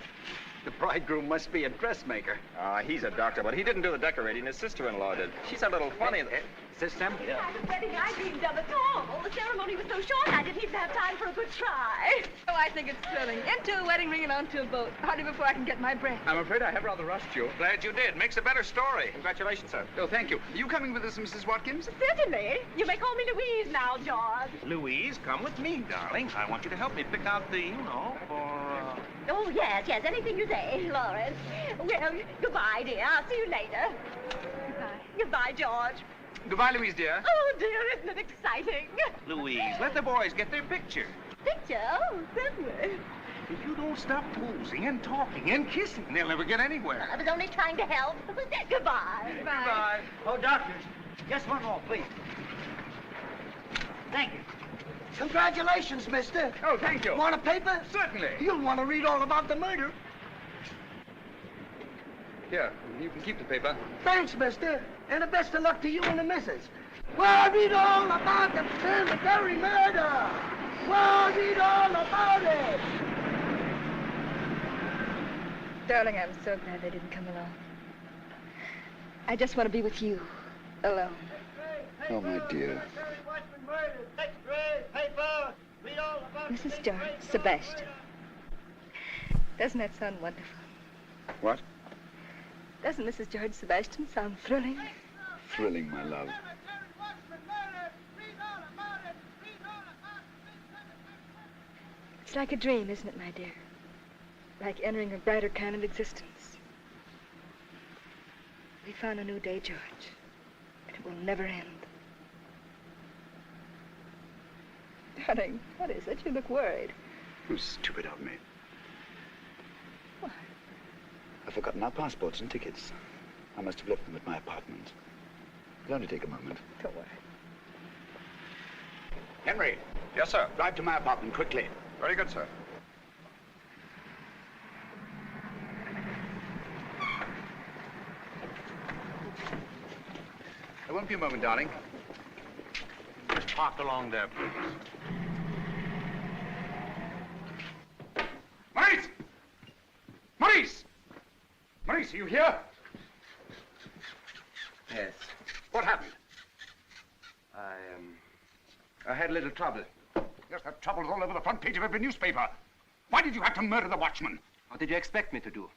The bridegroom must be a dressmaker. He's a doctor, but he didn't do the decorating. His sister-in-law did. She's a little funny. Is this them? The kind of wedding I dreamed of at all. The ceremony was so short, I didn't even have time for a good try. Oh, I think it's thrilling. Into a wedding ring and onto a boat. Hardly before I can get my breath. I'm afraid I have rather rushed you. Glad you did. Makes a better story. Congratulations, sir. Oh, thank you. Are you coming with us, Mrs. Watkins? Certainly. You may call me Louise now, George. Louise, come with me, darling. I want you to help me pick out the, for... Oh, yes, anything you say, Lawrence. Well, goodbye, dear. I'll see you later. Goodbye. Goodbye, George. Goodbye, Louise, dear. Oh, dear, isn't it exciting? Louise, let the boys get their picture. Picture? Oh, certainly. If you don't stop posing and talking and kissing, they'll never get anywhere. I was only trying to help. Goodbye. Goodbye. Oh, doctors, just one more, please. Thank you. Congratulations, mister. Oh, thank you. Want a paper? Certainly. You'll want to read all about the murder. Here, you can keep the paper. Thanks, mister. And the best of luck to you and the missus. Well, read all about the cemetery murder. Well, read all about it. Darling, I'm so glad they didn't come along. I just want to be with you, alone. Oh, my dear. Mrs. George, Sebastian. Doesn't that sound wonderful? What? Doesn't Mrs. George Sebastian sound thrilling? Thrilling, my love. It's like a dream, isn't it, my dear? Like entering a brighter kind of existence. We found a new day, George, and it will never end. Darling, what is it? You look worried. Oh, stupid of me. What? I've forgotten our passports and tickets. I must have left them at my apartment. It'll only take a moment. Don't worry. Henry. Yes, sir. Drive to my apartment quickly. Very good, sir. I won't be a moment, darling. Just park along there, please. Maurice! Maurice! Maurice, are you here? Yes. What happened? I had a little trouble. Yes, that trouble's all over the front page of every newspaper. Why did you have to murder the watchman? What did you expect me to do?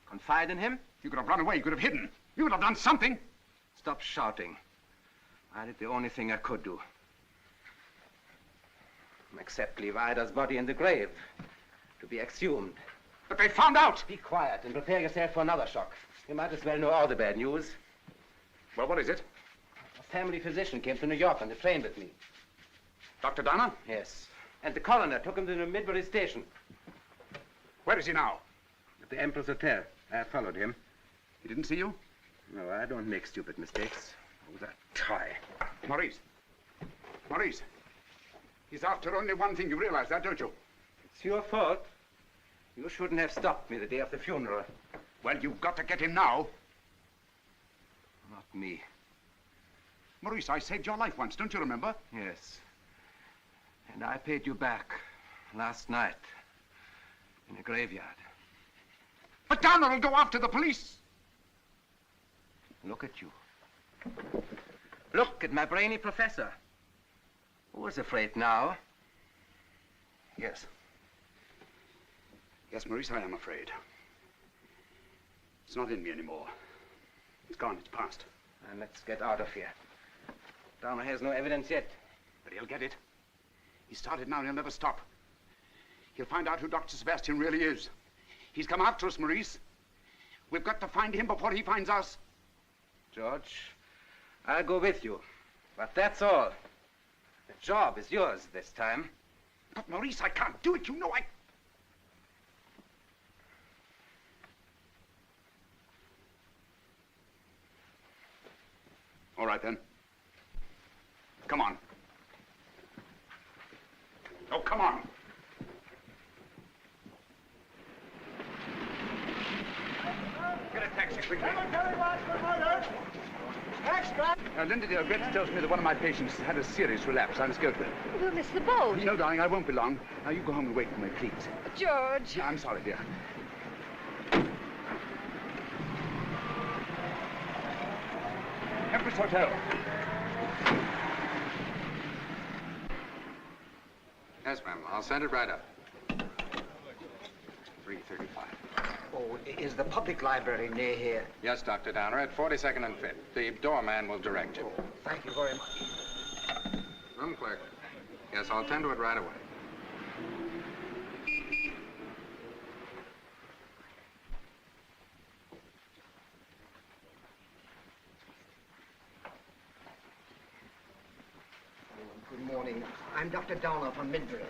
Confide in him? You could have run away. You could have hidden. You would have done something. Stop shouting. I did the only thing I could do. Except leave Ida's body in the grave, to be exhumed. But they found out. Be quiet and prepare yourself for another shock. You might as well know all the bad news. Well, what is it? A family physician came to New York on the train with me. Dr. Dana? Yes. And the coroner took him to the Midbury station. Where is he now? At the Empress Hotel. I followed him. He didn't see you? No, I don't make stupid mistakes. Oh, that tie. Maurice. Maurice. He's after only one thing. You realize that, don't you? It's your fault. You shouldn't have stopped me the day of the funeral. Well, you've got to get him now. Not me. Maurice, I saved your life once, don't you remember? Yes. And I paid you back last night in a graveyard. But Dana will go after the police. Look at you. Look at my brainy professor. Who is afraid now? Yes. Yes, Maurice, I am afraid. It's not in me anymore. It's gone, it's past. And let's get out of here. Downer has no evidence yet. But he'll get it. He started now and he'll never stop. He'll find out who Dr. Sebastian really is. He's come after us, Maurice. We've got to find him before he finds us. George, I'll go with you. But that's all. The job is yours this time. But, Maurice, I can't do it. You know I... All right, then. Come on. Oh, come on. Get a taxi quickly. Cemetery watch for murder. Extra! Linda, dear, Greta tells me that one of my patients has had a serious relapse. I must go to her. We'll miss the boat. No, darling, I won't be long. Now, you go home and wait for me, please. George. I'm sorry, dear. Empress Hotel. Yes, ma'am. I'll send it right up. 335. Oh, is the public library near here? Yes, Dr. Downer, at 42nd and 5th. The doorman will direct you. Oh, thank you very much. Room clerk. Yes, I'll tend to it right away. Good morning. I'm Dr. Downer from Midbury,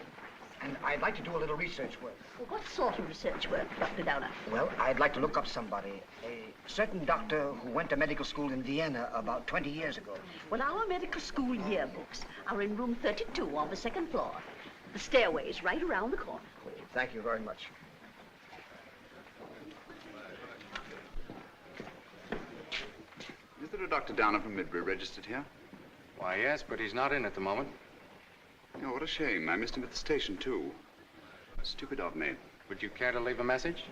and I'd like to do a little research work. Well, what sort of research work, Dr. Downer? Well, I'd like to look up somebody, a certain doctor who went to medical school in Vienna about 20 years ago. Well, our medical school yearbooks are in room 32 on the second floor. The stairway's right around the corner. Oh, thank you very much. Is there a Dr. Downer from Midbury registered here? Why, yes, but he's not in at the moment. Oh, what a shame. I missed him at the station, too. Stupid of me. Would you care to leave a message?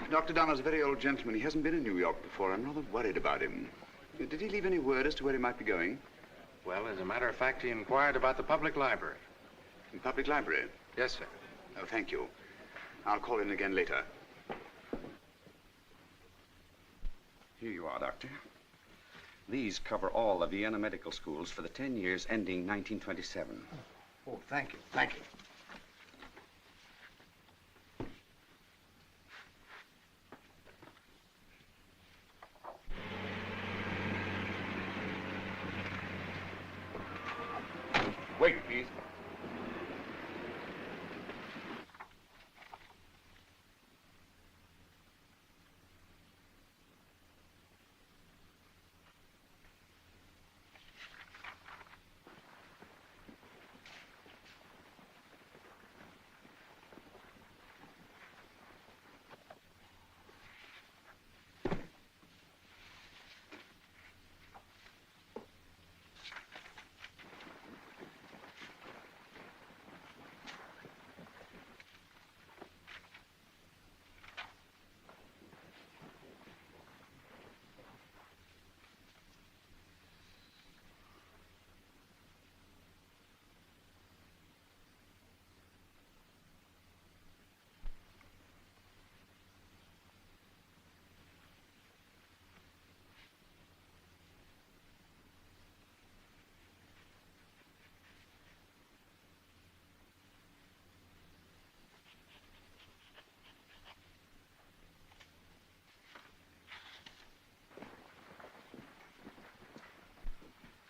Dr. Downer's a very old gentleman. He hasn't been in New York before. I'm rather worried about him. Did he leave any word as to where he might be going? Well, as a matter of fact, he inquired about the public library. The public library? Yes, sir. Oh, thank you. I'll call in again later. Here you are, Doctor. These cover all the Vienna medical schools for the 10 years ending 1927. Oh, thank you. Thank you. Wait, please.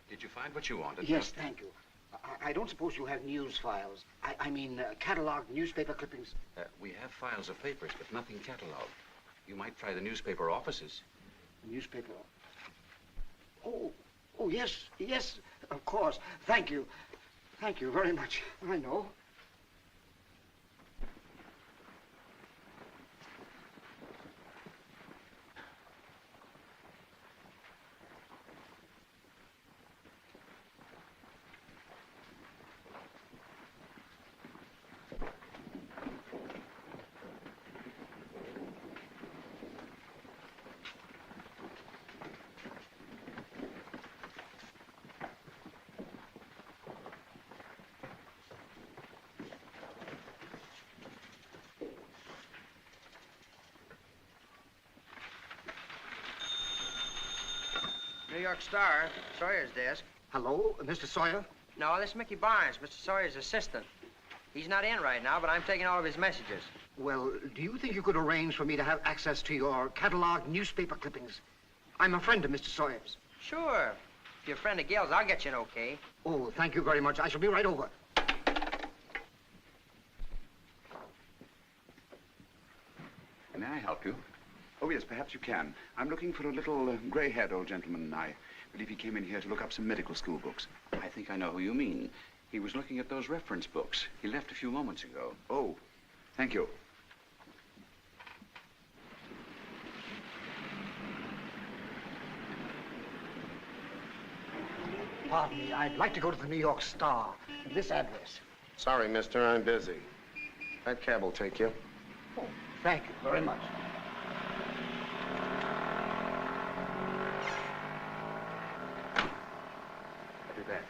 Did you find what you wanted? Yes, thank you. I don't suppose you have news files. I mean, cataloged newspaper clippings. We have files of papers, but nothing cataloged. You might try the newspaper offices. Newspaper? Oh, yes, of course. Thank you. Thank you very much. I know. New York Star, Sawyer's desk. Hello, Mr. Sawyer? No, this is Mickey Barnes, Mr. Sawyer's assistant. He's not in right now, but I'm taking all of his messages. Well, do you think you could arrange for me to have access to your cataloged newspaper clippings? I'm a friend of Mr. Sawyer's. Sure. If you're a friend of Gil's, I'll get you an okay. Oh, thank you very much. I shall be right over. May I help you? Oh, yes, perhaps you can. I'm looking for a little gray-haired old gentleman. I believe he came in here to look up some medical school books. I think I know who you mean. He was looking at those reference books. He left a few moments ago. Oh, thank you. pardon me. I'd like to go to the New York Star. This address. Sorry, mister, I'm busy. That cab will take you. Oh, thank you very much. I'll be back.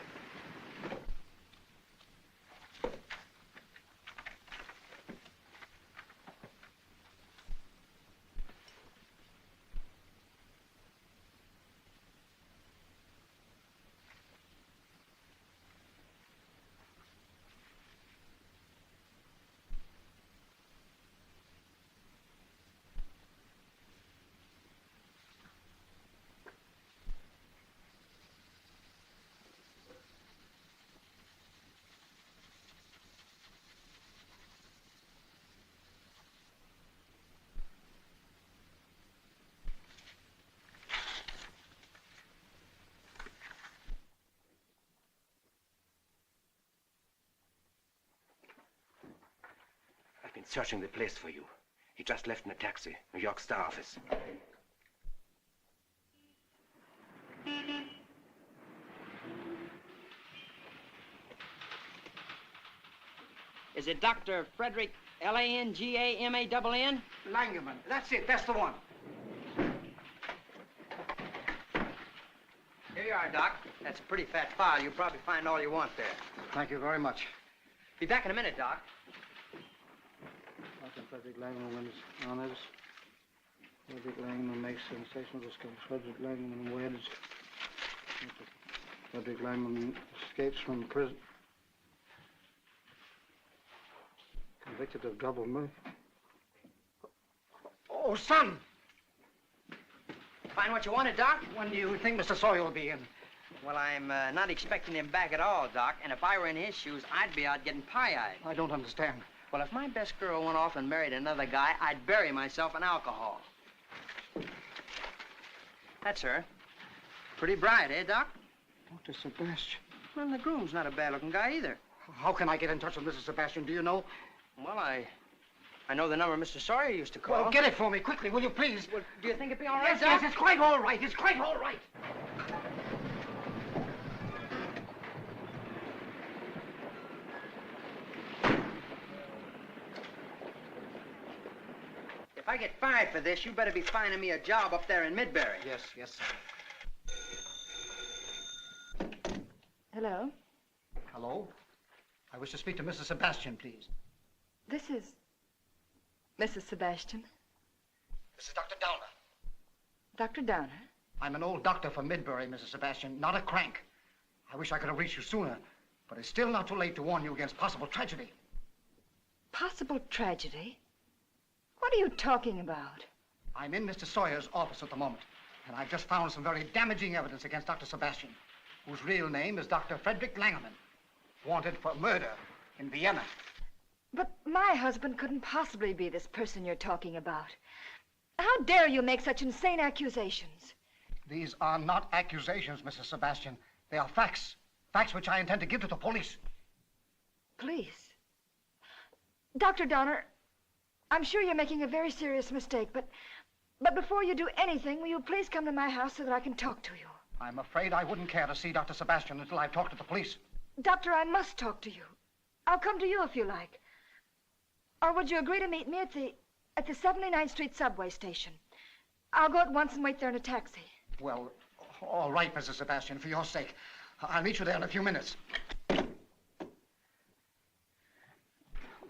I've been searching the place for you. He just left in a taxi, New York Star office. Is it Dr. Frederick Langaman? Langaman. That's it. That's the one. Here you are, Doc. That's a pretty fat file. You'll probably find all you want there. Thank you very much. Be back in a minute, Doc. Dr. Frederick Langaman is honest. Frederick Langaman makes sensational discoveries. Frederick Langaman weds. Frederick Langaman escapes from prison. Convicted of double murder. Oh, son! Find what you wanted, Doc? When do you think Mr. Sawyer will be in? Well, I'm not expecting him back at all, Doc. And if I were in his shoes, I'd be out getting pie-eyed. I don't understand. Well, if my best girl went off and married another guy, I'd bury myself in alcohol. That's her. Pretty bright, eh, Doc? Dr. Sebastian. Well, the groom's not a bad-looking guy either. How can I get in touch with Mrs. Sebastian? Do you know? Well, I know the number Mr. Sawyer used to call. Well, get it for me quickly, will you, please? Well, do you think it'd be all right, Yes, Doc? yes, it's quite all right. It's quite all right. If I get fired for this, you better be finding me a job up there in Midbury. Yes, yes, sir. Hello? Hello? I wish to speak to Mrs. Sebastian, please. This is Mrs. Sebastian. This is Dr. Downer. Dr. Downer? I'm an old doctor from Midbury, Mrs. Sebastian, not a crank. I wish I could have reached you sooner, but it's still not too late to warn you against possible tragedy. Possible tragedy? What are you talking about? I'm in Mr. Sawyer's office at the moment, and I've just found some very damaging evidence against Dr. Sebastian, whose real name is Dr. Frederick Langaman, wanted for murder in Vienna. But my husband couldn't possibly be this person you're talking about. How dare you make such insane accusations? These are not accusations, Mrs. Sebastian. They are facts. Facts which I intend to give to the police. Please. Dr. Donner, I'm sure you're making a very serious mistake, but before you do anything, will you please come to my house so that I can talk to you? I'm afraid I wouldn't care to see Dr. Sebastian until I've talked to the police. Doctor, I must talk to you. I'll come to you if you like. Or would you agree to meet me at the 79th Street subway station? I'll go at once and wait there in a taxi. Well, all right, Mrs. Sebastian, for your sake. I'll meet you there in a few minutes.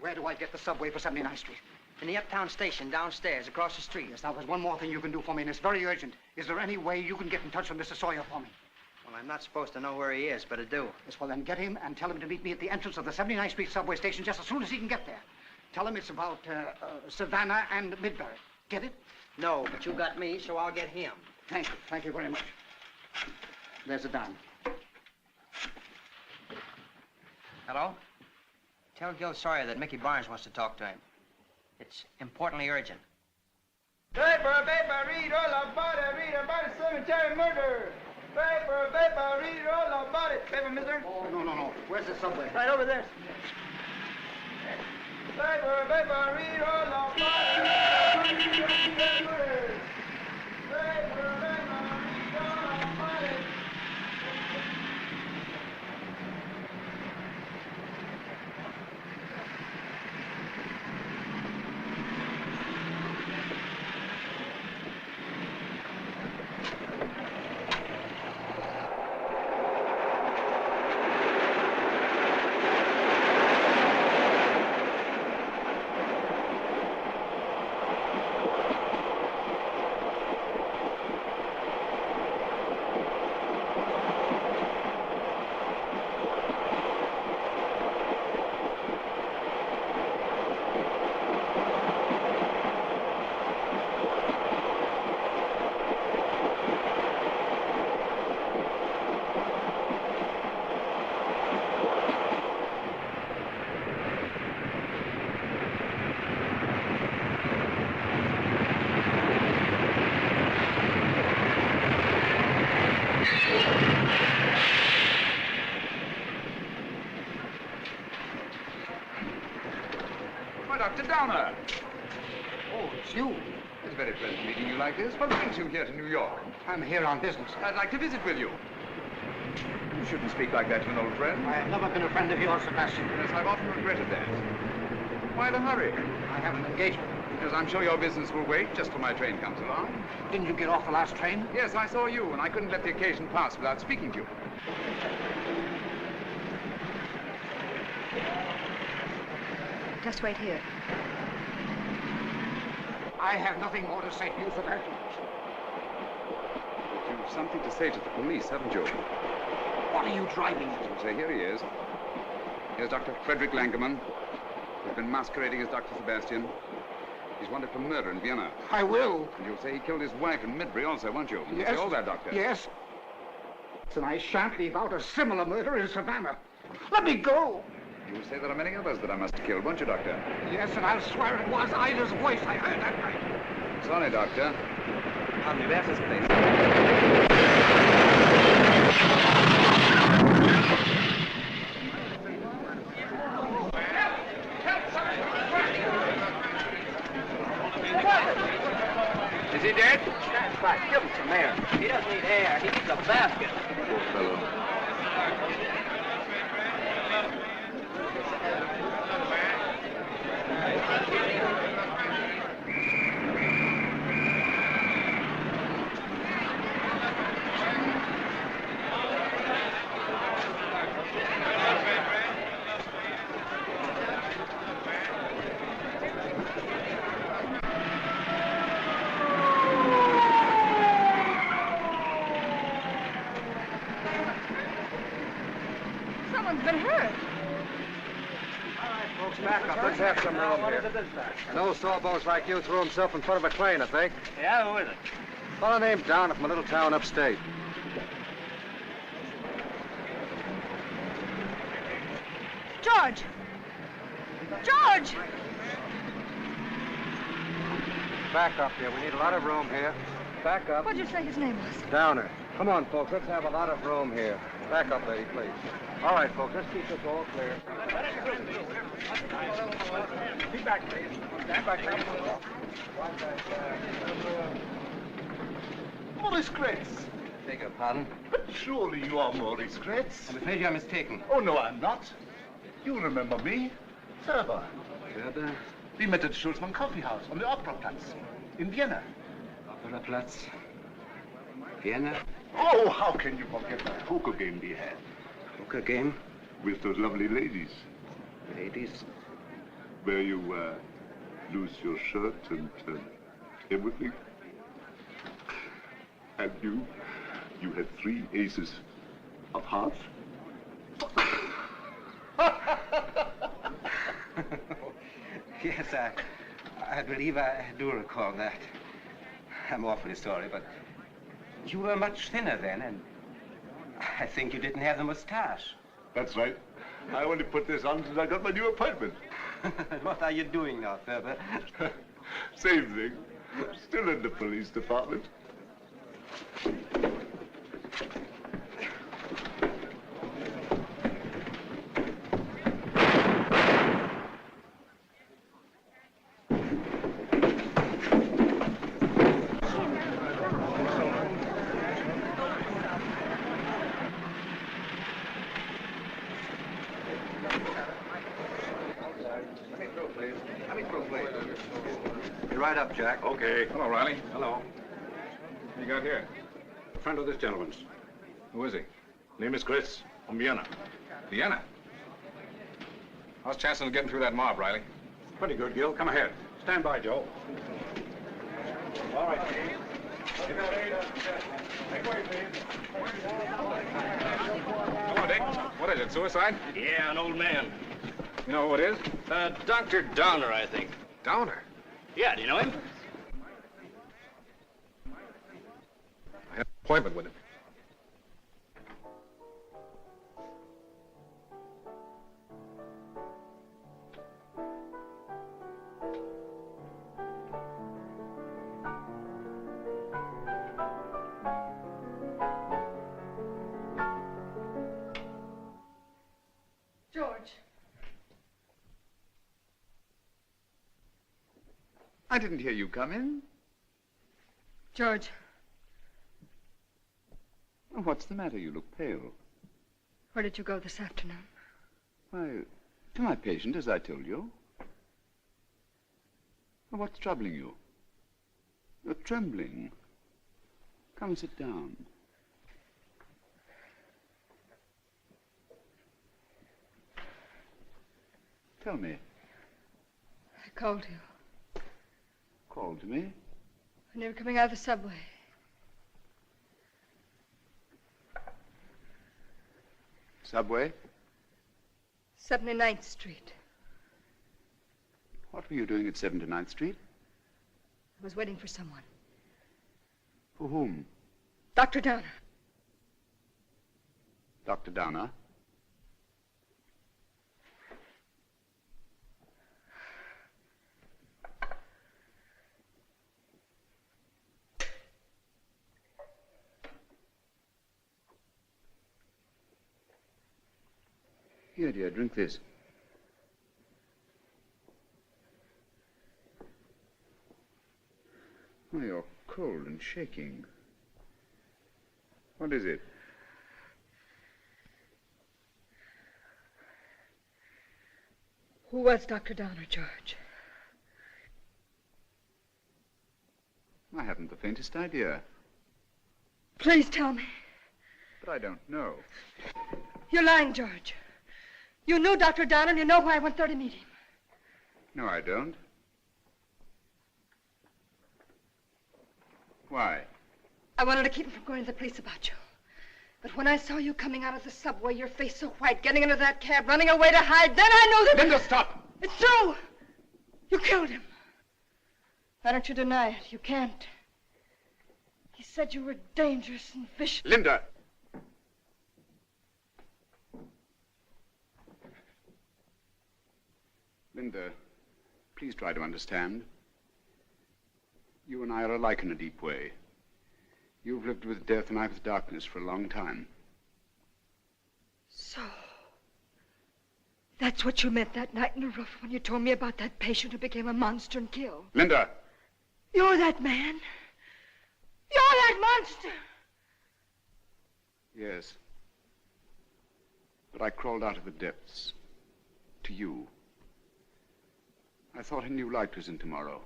Where do I get the subway for 79th Street? In the Uptown station, downstairs, across the street. Yes, now there's one more thing you can do for me, and it's very urgent. Is there any way you can get in touch with Mr. Sawyer for me? Well, I'm not supposed to know where he is, but I do. Yes, well, then get him and tell him to meet me at the entrance of the 79th Street subway station just as soon as he can get there. Tell him it's about Savannah and Midbury. Get it? No, but you got me, so I'll get him. Thank you. Thank you very much. There's a dime. Hello? Tell Gil Sawyer that Mickey Barnes wants to talk to him. It's importantly urgent. Paper, read all about it, cemetery murder. Paper, read all about it. Paper, mister? Oh, no. Where's the subway? Right over there. Paper, read all about it. Cemetery murder. Paper, read all about it. Why, Dr. Downer. Oh, it's you. It's very pleasant meeting you like this. What brings you here to New York? I'm here on business. I'd like to visit with you. You shouldn't speak like that to an old friend. I have never been a friend of yours, Sebastian. Yes, I've often regretted that. Why the hurry? I have an engagement. Because I'm sure your business will wait just till my train comes along. Didn't you get off the last train? Yes, I saw you, and I couldn't let the occasion pass without speaking to you. Just wait here. I have nothing more to say to you, Sebastian. But you've something to say to the police, haven't you? What are you driving at? Say, here he is. Here's Dr. Frederick Langerman, who's been masquerading as Dr. Sebastian. He's wanted for murder in Vienna. I will. And you'll say he killed his wife in Midbury also, won't you? You'll Yes. say all that, Doctor. Yes. And I shan't leave out a similar murder in Savannah. Let me go. You'll say there are many others that I must have killed, won't you, Doctor? Yes, and I'll swear it was Ida's voice I heard that night. Sorry, Doctor. Omniversus, please. Is he dead? That's right. Give him some air. He doesn't need air. He needs a basket. Poor fellow. Someone's been hurt. Folks, back up. Let's have some room here. No sawbones like you threw himself in front of a train, I think. Yeah, who is it? Fellow named Downer from a little town upstate. George! George! Back up here. We need a lot of room here. Back up. What'd you say his name was? Downer. Come on, folks. Let's have a lot of room here. Back up, lady, please. All right, folks. Let's keep this all clear. Keep back, please. Stand back, please. Maurice Gretz. Beg your pardon? But surely you are Maurice Gretz. I'm afraid you're mistaken. Oh, no, I'm not. You remember me. Server. Gerber? We met at Schulzmann Coffee House on the Operaplatz in Vienna. Operaplatz? Vienna? Oh, how can you forget that poker game we had? Poker game? With those lovely ladies. Ladies? Where you lose your shirt and everything. And you had 3 aces of hearts. Yes, I believe I do recall that. I'm awfully sorry, but you were much thinner then, and I think you didn't have the mustache. That's right. I only put this on since I got my new appointment. What are you doing now, Ferber? Same thing. Still in the police department. You're right up, Jack. Okay. Hello, Riley. Hello. What you got here? A friend of this gentleman's. Who is he? Name is Chris, from Vienna. Vienna? How's chances of getting through that mob, Riley? Pretty good, Gil. Come ahead. Stand by, Joe. All right. Come on, Dick. What is it, suicide? Yeah, an old man. You know who it is? Dr. Downer, I think. Downer? Yeah, do you know him? I had an appointment with him. George. I didn't hear you come in. George. Oh, what's the matter? You look pale. Where did you go this afternoon? Why, to my patient, as I told you. Well, what's troubling you? You're trembling. Come and sit down. Tell me. I called you. Called me? When you were coming out of the subway. Subway? 79th Street. What were you doing at 79th Street? I was waiting for someone. For whom? Dr. Downer. Dr. Downer? Here, dear, drink this. Oh, you're cold and shaking. What is it? Who was Dr. Downer, George? I haven't the faintest idea. Please tell me. But I don't know. You're lying, George. You knew Dr. Downer and you know why I went there to meet him. No, I don't. Why? I wanted to keep him from going to the police about you. But when I saw you coming out of the subway, your face so white, getting into that cab, running away to hide, then I knew that... Linda, stop! It's true! You killed him. Why don't you deny it? You can't. He said you were dangerous and vicious. Linda! Linda, please try to understand. You and I are alike in a deep way. You've lived with death and I with darkness for a long time. So, that's what you meant that night in the roof when you told me about that patient who became a monster and killed. Linda! You're that man. You're that monster. Yes. But I crawled out of the depths. To you. I thought a new light was in tomorrow.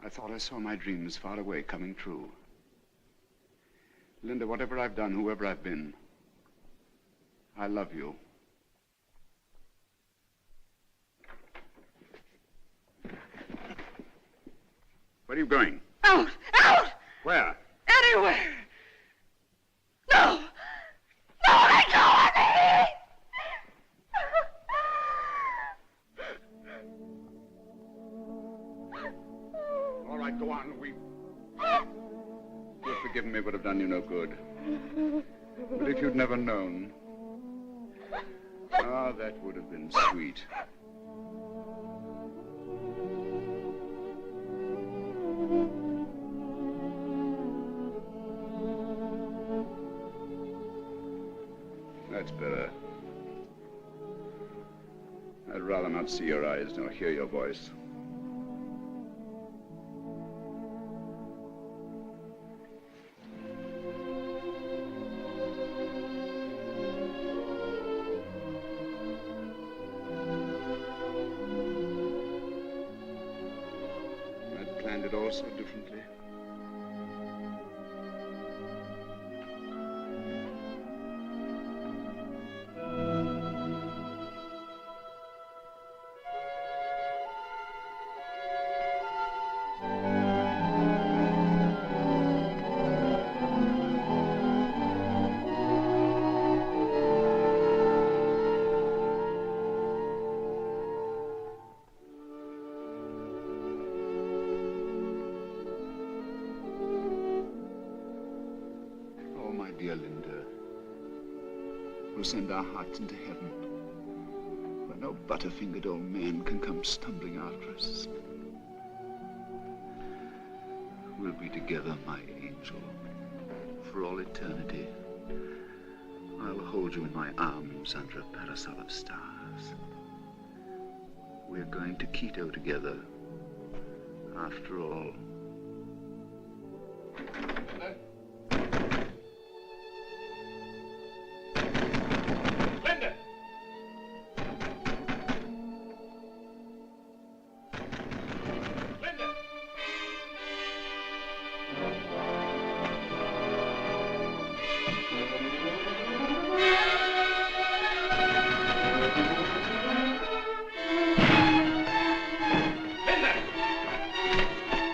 I thought I saw my dreams far away coming true. Linda, whatever I've done, whoever I've been, I love you. Where are you going? Out! Out! Where? Anywhere! No! No, let go of me! All right, go on. You've forgiven me would have done you no good. But if you'd never known... Ah, that would have been sweet. That's better. I'd rather not see your eyes nor hear your voice. I'd planned it all so differently. Dear Linda, we'll send our hearts into heaven, where no butterfingered old man can come stumbling after us. We'll be together, my angel, for all eternity. I'll hold you in my arms under a parasol of stars. We're going to Quito together, after all. Linda!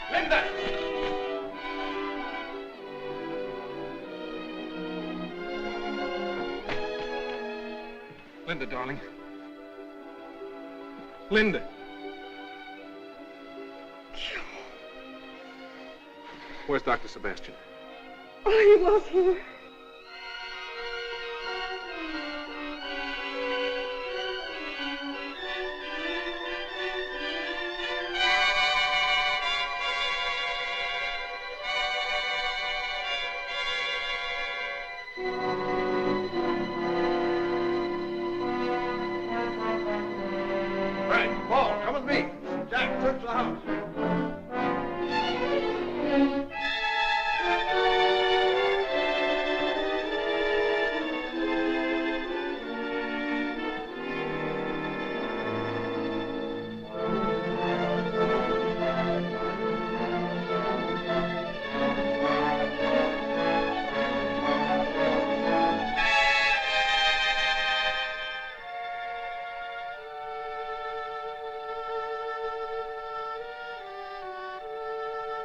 Linda! Linda, darling. Linda. Where's Dr. Sebastian? Oh, he was here. Frank, Paul, come with me. Jack, search the house.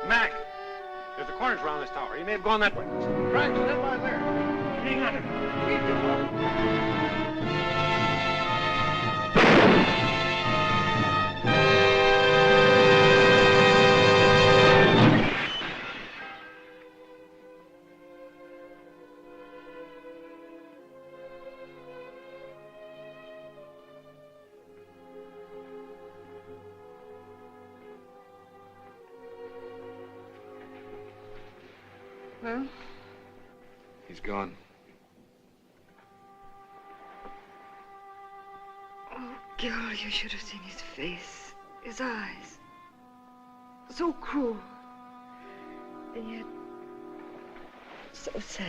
Mac, there's a cornice around this tower. He may have gone that way. Frank, stand by there. Hang on to Well? He's gone. Oh, Gil, you should have seen his face, his eyes. So cruel. And yet, so sad.